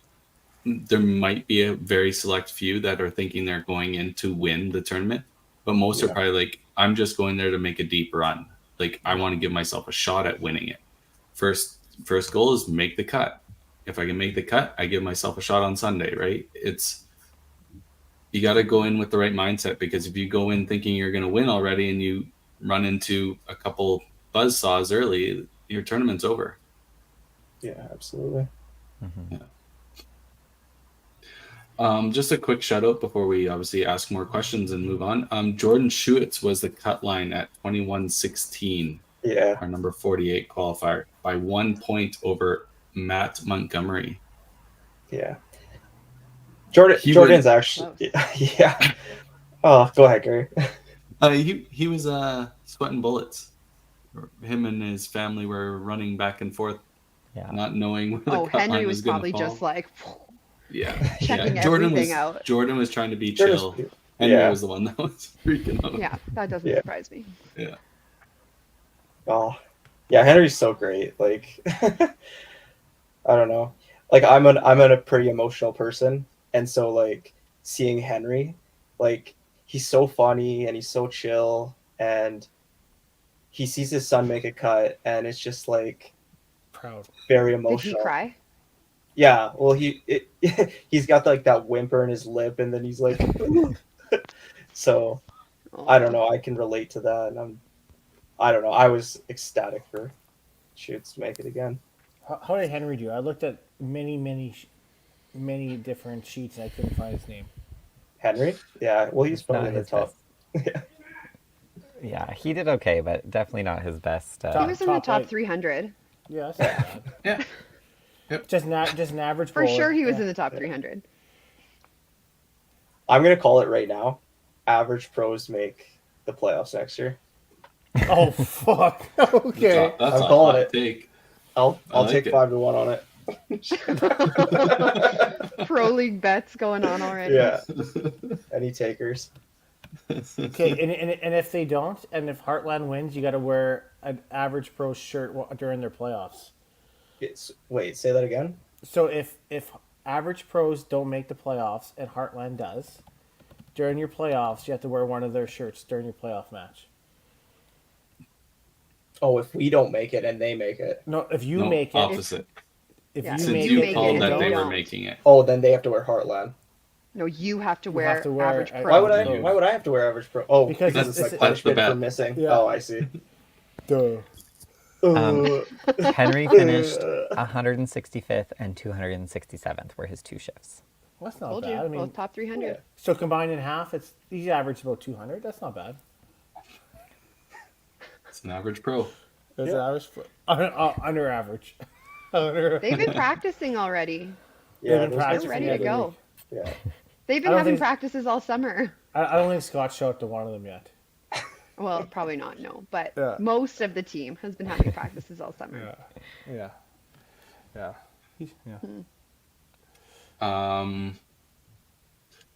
There might be a very select few that are thinking they're going in to win the tournament, but most are Yeah. probably like, I'm just going there to make a deep run. Like I want to give myself a shot at winning it. First goal is make the cut. If I can make the cut, I give myself a shot on Sunday, right? You got to go in with the right mindset, because if you go in thinking you're going to win already and you run into a couple buzzsaws early, your tournament's over. Yeah, absolutely. Just a quick shout out before we obviously ask more questions and move on. Jordan Schuetz was the cut line at 21-16, Yeah. our number 48 qualifier, by 1 point over Matt Montgomery. Yeah. Jordan's was- actually. Yeah. Oh, go ahead, Gary. He was sweating bullets. Him and his family were running back and forth, Yeah. not knowing where the cut Henry line was was going probably to fall. just like Yeah, checking Jordan everything was out. Jordan was trying to be Jordan's- chill. Henry yeah. was the one that was freaking out. Yeah, that doesn't Yeah. surprise me. Yeah. Oh, yeah. Henry's so great. Like, I don't know. Like, I'm a pretty emotional person, and so like seeing Henry, like he's so funny and he's so chill, and he sees his son make a cut, and it's just like Proud. very Did emotional. he cry? Yeah. Well, he's got like that whimper in his lip, and then he's like, so. I don't know. I can relate to that, and I don't know. I was ecstatic for Shoots to make it again. How did Henry do? I looked at many different sheets and I couldn't find his name. Henry? Yeah. Well, he's probably Not in the his top. best. Yeah, he did okay, but definitely not his best. He was in the top top eight. 300. Yeah, that's not bad. Yeah. Just an average. For bowler. sure he was Yeah. in the top 300. I'm gonna call it right now. Average pros make the playoffs next year. Oh fuck. Okay. That's I'm a calling hot it. take. I'll like take it. 5-1 on it. Pro league bets going on already. Yeah. Any takers? Okay, and if they don't, and if Heartland wins, you got to wear an average pro shirt during their playoffs. Wait, say that again. So if average pros don't make the playoffs and Heartland does, during your playoffs you have to wear one of their shirts during your playoff match. Oh, if we don't make it and they make it. No, if you No, make it, opposite. if Yeah, you Since make you it, called and that they don't, were making it. Oh, then they have to wear Heartland. No, you have to You wear, have to wear average a- pro. Why would I? No. Why would I have to wear average pro? Oh, Because because it's- it's like it's- punishment That's the for missing. bet. Yeah. Oh, I see. Duh. Henry finished 165th and 267th were his two shifts. That's not Told bad. you, I mean, both top 300. Yeah. so combined in half, he's averaged about 200. That's not bad. It's an average pro. That's Yeah. average. Under average. Under- They've been practicing already. Yeah, They've been those guys practicing are ready to every go. week. Yeah. They've I been don't having think- practices all summer. I don't think Scott showed up to one of them yet. Well, probably not, no. But Yeah. most of the team has been having practices all summer. Yeah. Yeah.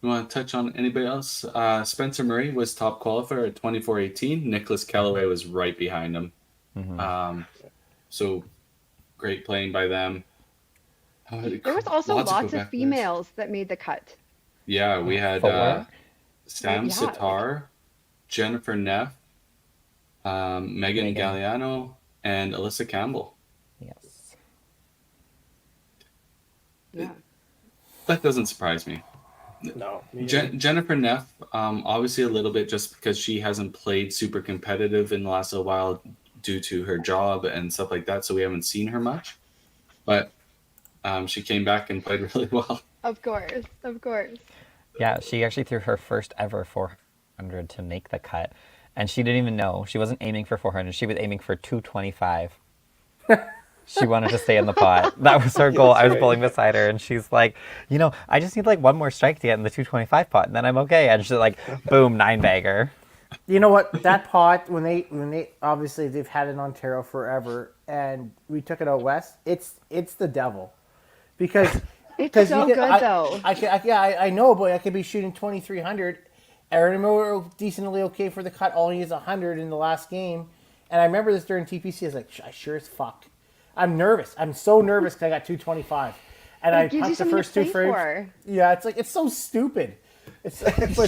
You want to touch on anybody else? Spencer Murray was top qualifier at 24-18. Nicholas Callaway was right behind him. So great playing by them. There was also lots of Quebec players. females that made the cut. Yeah, we had Footwear? Sam Yeah. Sitar, Jennifer Neff, Megan Megan. Galliano, and Alyssa Campbell. Yes. Yeah. That doesn't surprise me. No, me neither. Jennifer Neff, obviously a little bit just because she hasn't played super competitive in the last little while due to her job and stuff like that, so we haven't seen her much. But she came back and played really well. Of course. Of course. Yeah, she actually threw her first ever 400 to make the cut. And she didn't even know. She wasn't aiming for 400. She was aiming for 225. She wanted to stay in the pot. That was her Yeah, goal. that's I was right. bowling beside her, and she's like, I just need like one more strike to get in the 225 pot, and then I'm okay. And she's like, boom, 9-bagger. You know what? That pot, when they obviously they've had it in Ontario forever, and we took it out west. It's the devil, because It's so you good, though. I know, but I could be shooting 2,300. I remember decently okay for the cut. All he is 100 in the last game, and I remember this during TPC. I was like, I sure as fuck. I'm nervous. I'm so nervous because I got 225, and But I it gives you punched the something to first two play frames. for. Yeah, it's so stupid. It's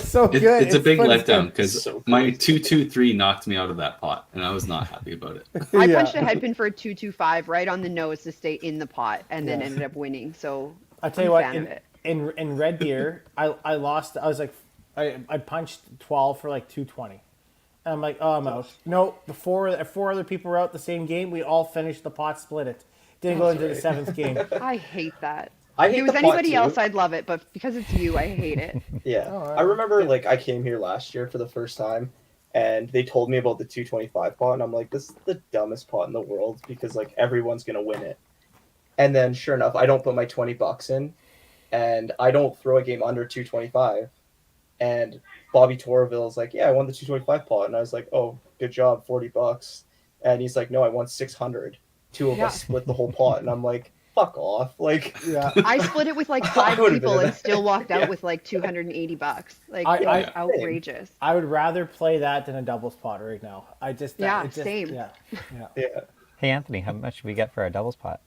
so good. It's a big but it's letdown good. because So my good. 223 knocked me out of that pot, and I was not happy about it. I Yeah. punched a head pin for a 225 right on the nose to stay in the pot, and then Yeah. ended up winning. So I'll tell you I'm a what, fan of it. in Red Deer, I lost. I was like, I punched 12 for like 220. And I'm like, oh, I'm out. No, four other people were out the same game. We all finished the pot, split it. Didn't go into the right. seventh game. I hate that. I If hate it was the pot, anybody too. else, I'd love it, but because it's you, I hate it. Yeah. Oh, I remember like I came here last year for the first time and they told me about the 225 pot and I'm like, this is the dumbest pot in the world because like everyone's gonna win it. And then sure enough, I don't put my $20 in and I don't throw a game under 225. And Bobby Torville's like, yeah, I won the 225 pot. And I was like, oh, good job, $40. And he's like, no, I won 600. Two of Yeah. us split the whole pot. And I'm like, fuck off. Like, Yeah. I split it with like I 5 would've been people in and that. still walked out Yeah. with like $280. Like, I- it I- was outrageous. I would rather play that than a doubles pot right now. Yeah, it just same. Yeah. yeah. Hey, Anthony, how much do we get for our doubles pot?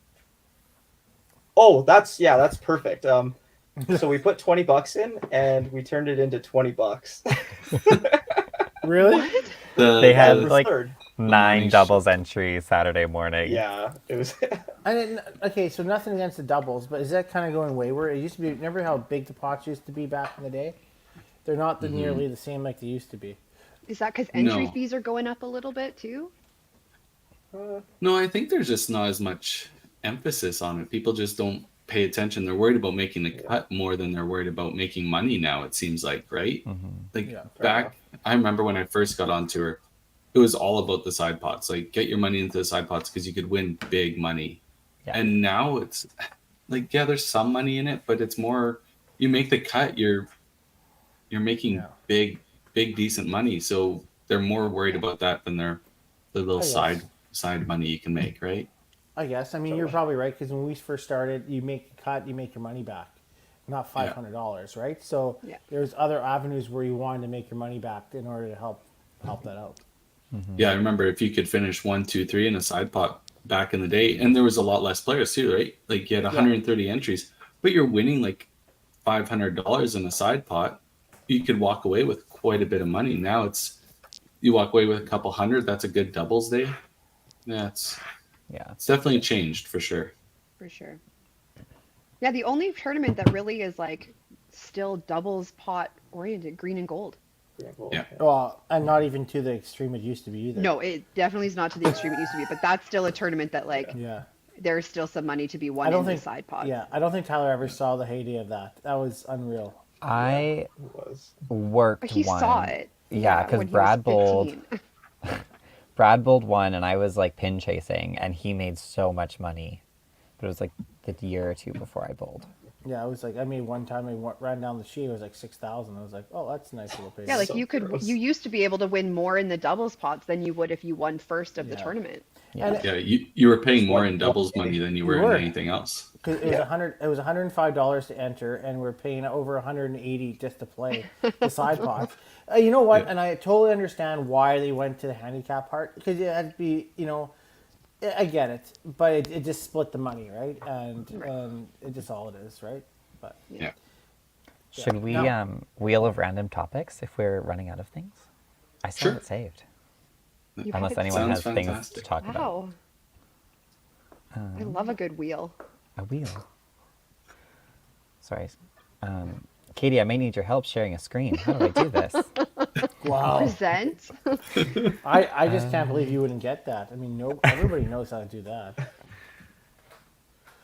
Oh, that's perfect. So we put $20 in and we turned it into $20. Really? What? They had For like third. 9 Nice. doubles entries Saturday morning. Yeah, it was. I didn't, okay, so nothing against the doubles, but is that kind of going wayward? It used to be. Remember how big the pots used to be back in the day? They're not nearly the same like they used to be. Is that because entry No. fees are going up a little bit too? No, I think there's just not as much emphasis on it. People just don't pay attention. They're worried about making the cut more than they're worried about making money now, it seems like, right? Like Yeah, fair back, I remember when I first got on tour, it was all about the side pots. Like, get your money into the side pots because you could win big money. Yeah. And now it's like, yeah, there's some money in it, but it's more, you make the cut, you're making Yeah. big, decent money. So they're more worried about that than the little I guess. side money you can make, right? I guess. I mean, you're probably right because when we first started, you make a cut, you make your money back, not $500, right? So Yeah. there's other avenues where you wanted to make your money back in order to help that out. Yeah, I remember if you could finish 1, 2, 3 in a side pot back in the day, and there was a lot less players too, right? Like you had 130 entries, but you're winning like $500 in a side pot. You could walk away with quite a bit of money. Now it's you walk away with a couple hundred. That's a good doubles day. Yeah, it's definitely changed for sure. For sure. Yeah, the only tournament that really is like still doubles pot oriented, green and gold. Yeah. Well, and not even to the extreme it used to be either. No, it definitely is not to the extreme it used to be, but that's still a tournament that like Yeah. there's still some money to be won I don't in think the side pot. Yeah, I don't think Tyler ever saw the heyday of that. That was unreal. I It was. worked But he one. saw it. Yeah, because when he was Brad Bold 15. Brad Bold won, and I was like pin chasing, and he made so much money. But it was like the year or two before I bowled. Yeah, I was like, I made one time ran down the sheet. It was like 6,000. I was like, oh, that's a nice little pay. Yeah, like So you gross. you used to be able to win more in the doubles pots than you would if you won first of the Yeah. tournament. And Yeah, you were paying more one- in doubles money than you were were. in anything else. Cause it was It was $105 to enter, and we're paying over $180 just to play the side pots. You know what? Yeah. And I totally understand why they went to the handicap part because it had to be. I get it, but it just split the money, right? And it just all it is, right? But Yeah. Should we No. wheel of random topics if we're running out of things? I still Sure. have it saved. You Unless had- anyone Sounds has things to fantastic. talk about. Wow. I love a good wheel. A wheel. Sorry. Katie, I may need your help sharing a screen. How do I do this? Wow. Present. I just can't believe you wouldn't get that. I mean, no, everybody knows how to do that.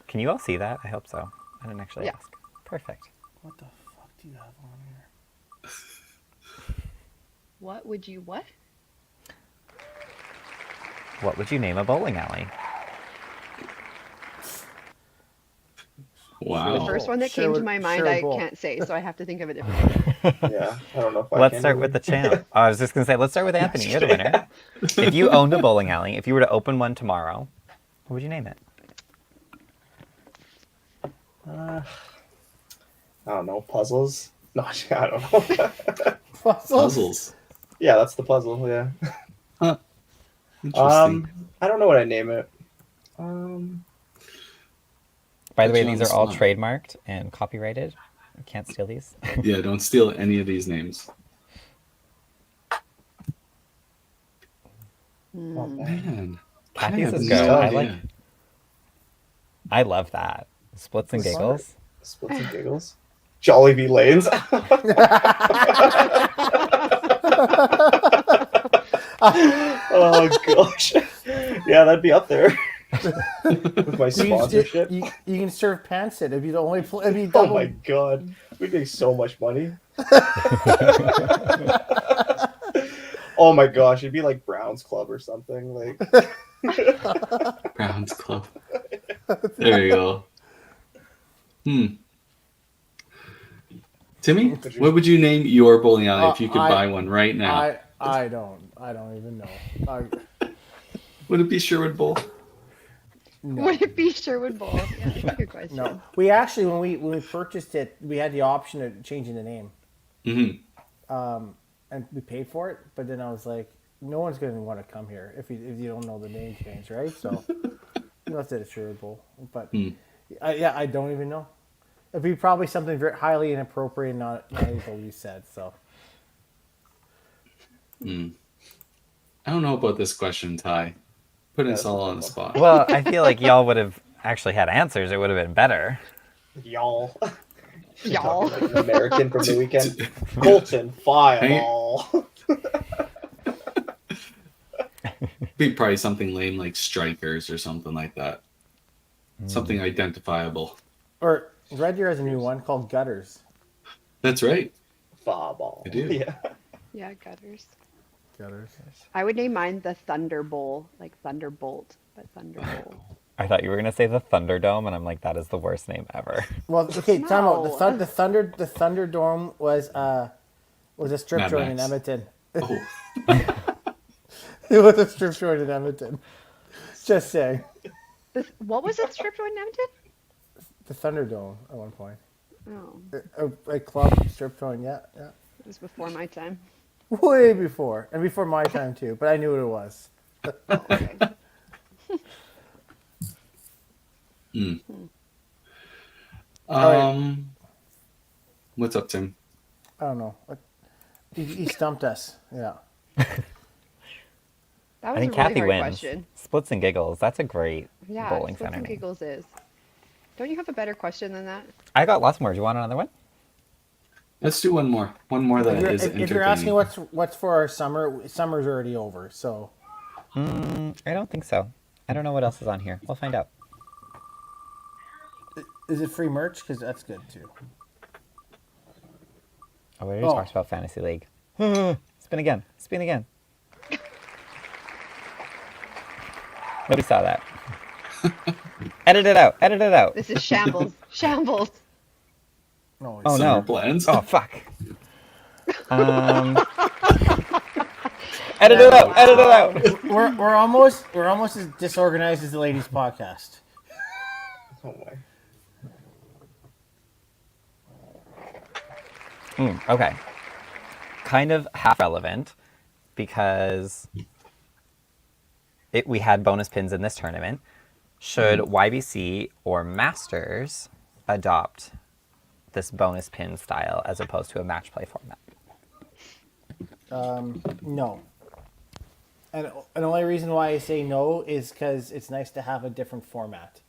Can you all see that? I hope so. I didn't actually Yeah. ask. Perfect. What the fuck do you have on here? What would you what? What would you name a bowling alley? Wow. The first one that came to my mind, I can't say, so I have to think of a different one. Yeah, I don't know if I Let's can start either. with the champ. I was just going to say, let's start with Anthony. You're the winner. If you owned a bowling alley, if you were to open one tomorrow, what would you name it? I don't know, puzzles? No, I don't know. Puzzles. Yeah, that's the puzzle, yeah. Huh. Interesting. I don't know what I name it. By the Put way, you on these the are all spot. trademarked and copyrighted. You can't steal these. Yeah, don't steal any of these names. Oh, man. Man. Kathy's have is no good. idea. I love that. Splits and What's giggles. Splits and giggles. Jollibee lanes. Oh gosh. Yeah, that'd be up there. With my sponsorship. You can serve pants it if you don't only play. If you Oh double, my god. We'd make so much money. Oh my gosh, it'd be like Brown's Club or something. Like Browns Club. There you go. Timmy, what would you name your bowling alley if you could buy one right now? I don't even know. Would it be Sherwood Bowl? No. Would it be Sherwood Bowl? Yeah, that's a good question. No, we actually when we purchased it, we had the option of changing the name, Mm-hmm. and we paid for it. But then I was like, no one's going to want to come here if you don't know the name change, right? So we left it at Sherwood Bowl. But I don't even know. It'd be probably something very highly inappropriate, and not able you said. So I don't know about this question, Ty. Putting us all on the spot. Well, I feel like y'all would have actually had answers. It would have been better. y'all. Y'all. Like an American from the weekend. Colton Fireball. Be probably something lame like Strikers or something like that. Something identifiable. or Red Deer has a new one called Gutters. That's right. Fireball. I do. Yeah. Yeah, gutters. Gutters. I would name mine the Thunder Bowl, like Thunderbolt, but Thunder Bowl. I thought you were going to say the Thunderdome, and I'm like, that is the worst name ever. Well, okay, time out. No. The Thunderdome was a strip Mad joint in Max. Edmonton. Oh, It was a strip joint in Edmonton. Just saying. What was it, strip joint in Edmonton? The Thunderdome at one point. Oh, A club strip joint, yeah. it was before my time. Way before. And before my time too, but I knew what it was. Okay. What's up, Tim? I don't know. He stumped us. Yeah. That I was think a really Kathy hard wins. question. Splits and giggles. That's a great Yeah, bowling Splits center and name. Giggles is. Don't you have a better question than that? I got lots more. Do you want another one? Let's do one more. One more that is If you're asking entertaining. what's for our summer, summer's already over. So I don't think so. I don't know what else is on here. We'll find out. is it free merch? Because that's good too. Oh, we already Oh. talked about Fantasy League. Spin again. Spin again. Nobody saw that. Edit it out. Edit it out. This is shambles. Shambles. No, Oh, Summer no. plans. Oh, fuck. Edit it out. Edit it out. we're almost as disorganized as the ladies' podcast. Oh my. Okay. Kind of half relevant because we had bonus pins in this tournament. Should YBC or Masters adopt this bonus pin style as opposed to a match play format? No. And the only reason why I say no is because it's nice to have a different format.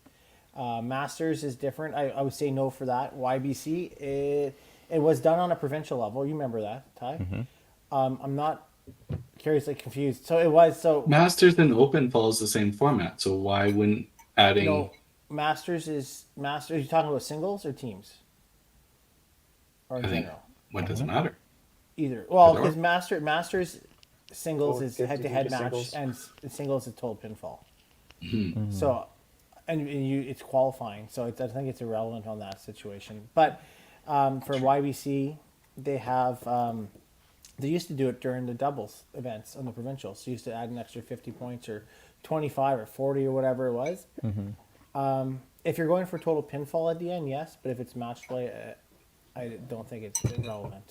Masters is different. I would say no for that. YBC, it was done on a provincial level. You remember that, Ty? I'm not curiously confused. So it was Masters and Open follows the same format, so why wouldn't adding? no. Masters is Masters. You talking about singles or teams? Or in I think general? what does it matter? Either. Well, Either or. because Masters singles Oh, is 50 head-to-head match, singles. and singles is total pinfall. Mm-hmm. So, and you it's qualifying. So I think it's irrelevant on that situation. But for YBC, they have they used to do it during the doubles events on the provincials. So you used to add an extra 50 points or 25 or 40 or whatever it was. If you're going for total pinfall at the end, yes. But if it's match play, I don't think it's relevant.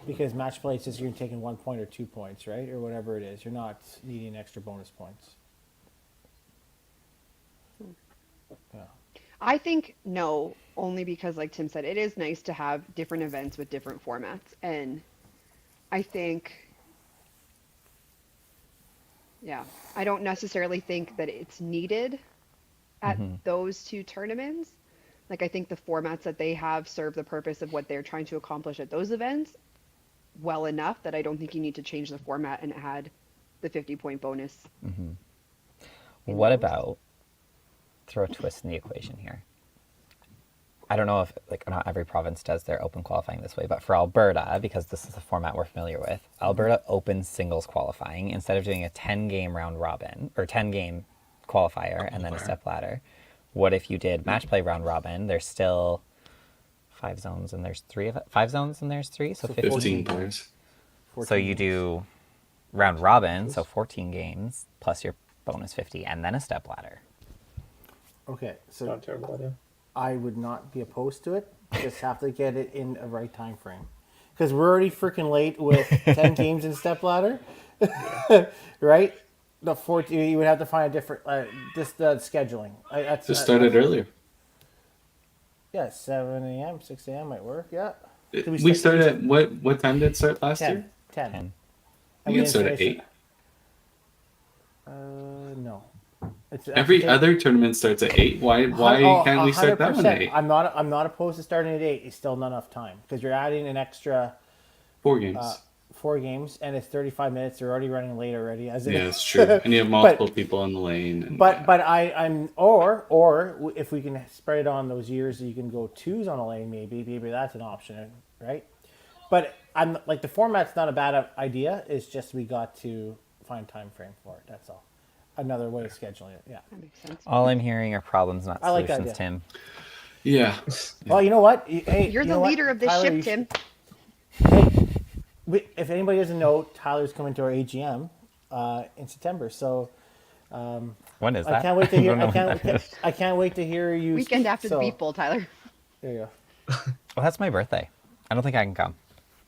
Because match play, it's just you're taking 1 point or 2 points, right? Or whatever it is. You're not needing extra bonus points. Yeah. I think no, only because, like Tim said, it is nice to have different events with different formats. And I think, yeah, I don't necessarily think that it's needed at those two tournaments. Like, I think the formats that they have serve the purpose of what they're trying to accomplish at those events well enough that I don't think you need to change the format and add the 50-point bonus. What about, throw a twist in the equation here. I don't know if, like, not every province does their open qualifying this way, but for Alberta, because this is a format we're familiar with, Alberta open singles qualifying, instead of doing a 10-game round robin, or 10-game qualifier and then a step ladder, what if you did match play round robin? There's still 5 zones and there's 3 of it. 5 zones and there's 3, so 15 players. So you do round robin, so 14 games plus your bonus 50, and then a step ladder. Okay, so Not a terrible idea. I would not be opposed to it. Just have to get it in a right time frame. Because we're already freaking late with 10 games in step ladder. Right? The 14, you would have to find a different, just scheduling. Just started earlier. Yeah, 7 a.m., 6 a.m. might work, yeah. Did We started at what time did it start last 10. year? 10. 10. We can start at 8. No. It's Every other tournament starts at 8. Why can't we start that one at 8? I'm not opposed to starting at 8. It's still not enough time because you're adding an extra 4 games. 4 games and it's 35 minutes. They're already running late already. As it Yeah, is. it's true. And you have multiple people on the lane. And, But I'm or if we can spread it on those years that you can go 2s on a lane, maybe that's an option, right? But I'm like the format's not a bad idea. It's just we got to find time frame for it. That's all. Another way of scheduling it. Yeah. That makes sense. All I'm hearing are problems, not I like that solutions, idea. Tim. yeah. Well, you know what? Hey, You're you the know what? leader of this Tyler, ship, you Tim. Hey, if anybody doesn't know, Tyler's coming to our AGM in September. So When is that? I can't wait to hear. don't know when that is. I can't wait to hear you. Weekend after so, the Beef Bowl, Tyler. There you go. Well, that's my birthday. I don't think I can come.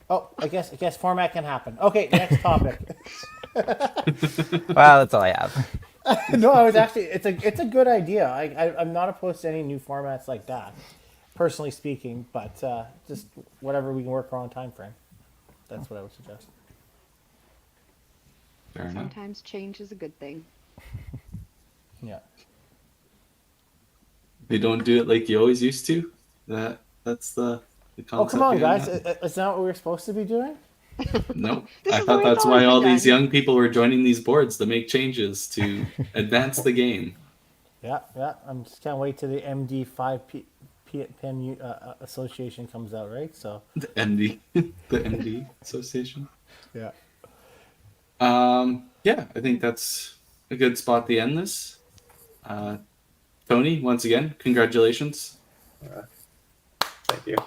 Oh, I guess format can happen. Okay, next topic. Well, that's all I have. No, I was actually. It's a good idea. I'm not opposed to any new formats like that, personally speaking. But just whatever we can work around time frame. That's what I would suggest. Fair enough. Sometimes change is a good thing. Yeah. They don't do it like you always used to. That's the concept. Oh, come on, behind guys! that. It's not what we're supposed to be doing. No, This I is the thought way it's that's why always all been these done. young people were joining these boards to make changes to advance the game. Yeah. I'm just can't wait till the MD5 Pen Association comes out, right? So. The MD, the MD Association. Yeah. Yeah, I think that's a good spot to end this. Tony, once again, congratulations. Thank you.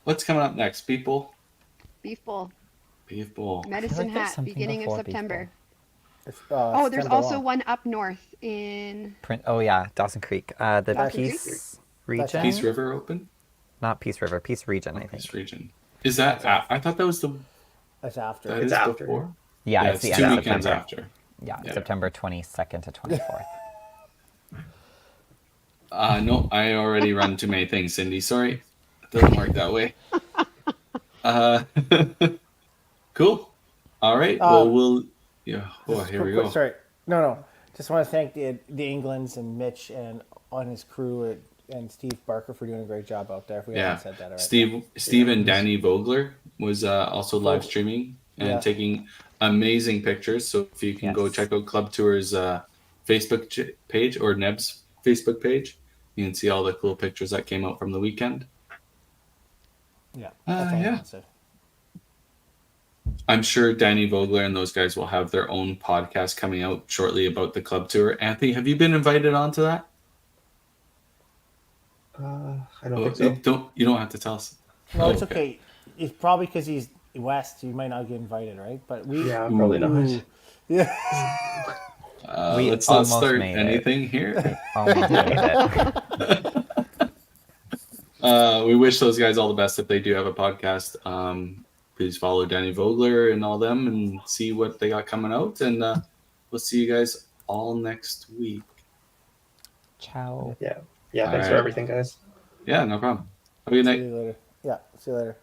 What's coming up next, people? Beef Bowl, Beef Bowl. Medicine there's Hat, something beginning of before Beef September. It's, Oh, there's September also long. one up north in. Oh yeah, Dawson Creek. The Dawson Peace Creek? region. Peace River Open? Not Peace River. Peace region, I think. Peace Region. Is that? I thought that was the. That's after. That It's is after. before. Yeah, Yeah, it's it's the 2 end of weekends September. after. Yeah, Yeah. September 22nd to 24th. No, I already run too many things, Cindy. Sorry, it doesn't work that way. Uh, cool. All right. Well, we'll. Yeah. Oh, Just here we quick, go. sorry. No. Just want to thank the Englands and Mitch and on his crew and Steve Barker for doing a great job out there. If we haven't Yeah. said that already. Steve and Danny Vogler was also live streaming and Yeah. taking amazing pictures. So if you can go Yes. check out Club Tour's Facebook page or NEB's Facebook page, you can see all the cool pictures that came out from the weekend. Yeah. That's all I Yeah. want to say. I'm sure Danny Vogler and those guys will have their own podcast coming out shortly about the Club Tour. Anthony, have you been invited onto that? I don't think so. You don't have to tell us. No, Oh, it's okay. It's probably because he's West. He might not get invited, right? But we. Yeah, probably not. Ooh. Yeah. We Let's not almost start made it. anything here. Almost made it. We wish those guys all the best if they do have a podcast. Please follow Danny Vogler and all them and see what they got coming out. And we'll see you guys all next week. Ciao. Yeah. Thanks All for right. everything, guys. Yeah, no problem. Have a good See night. you later. Yeah. See you later.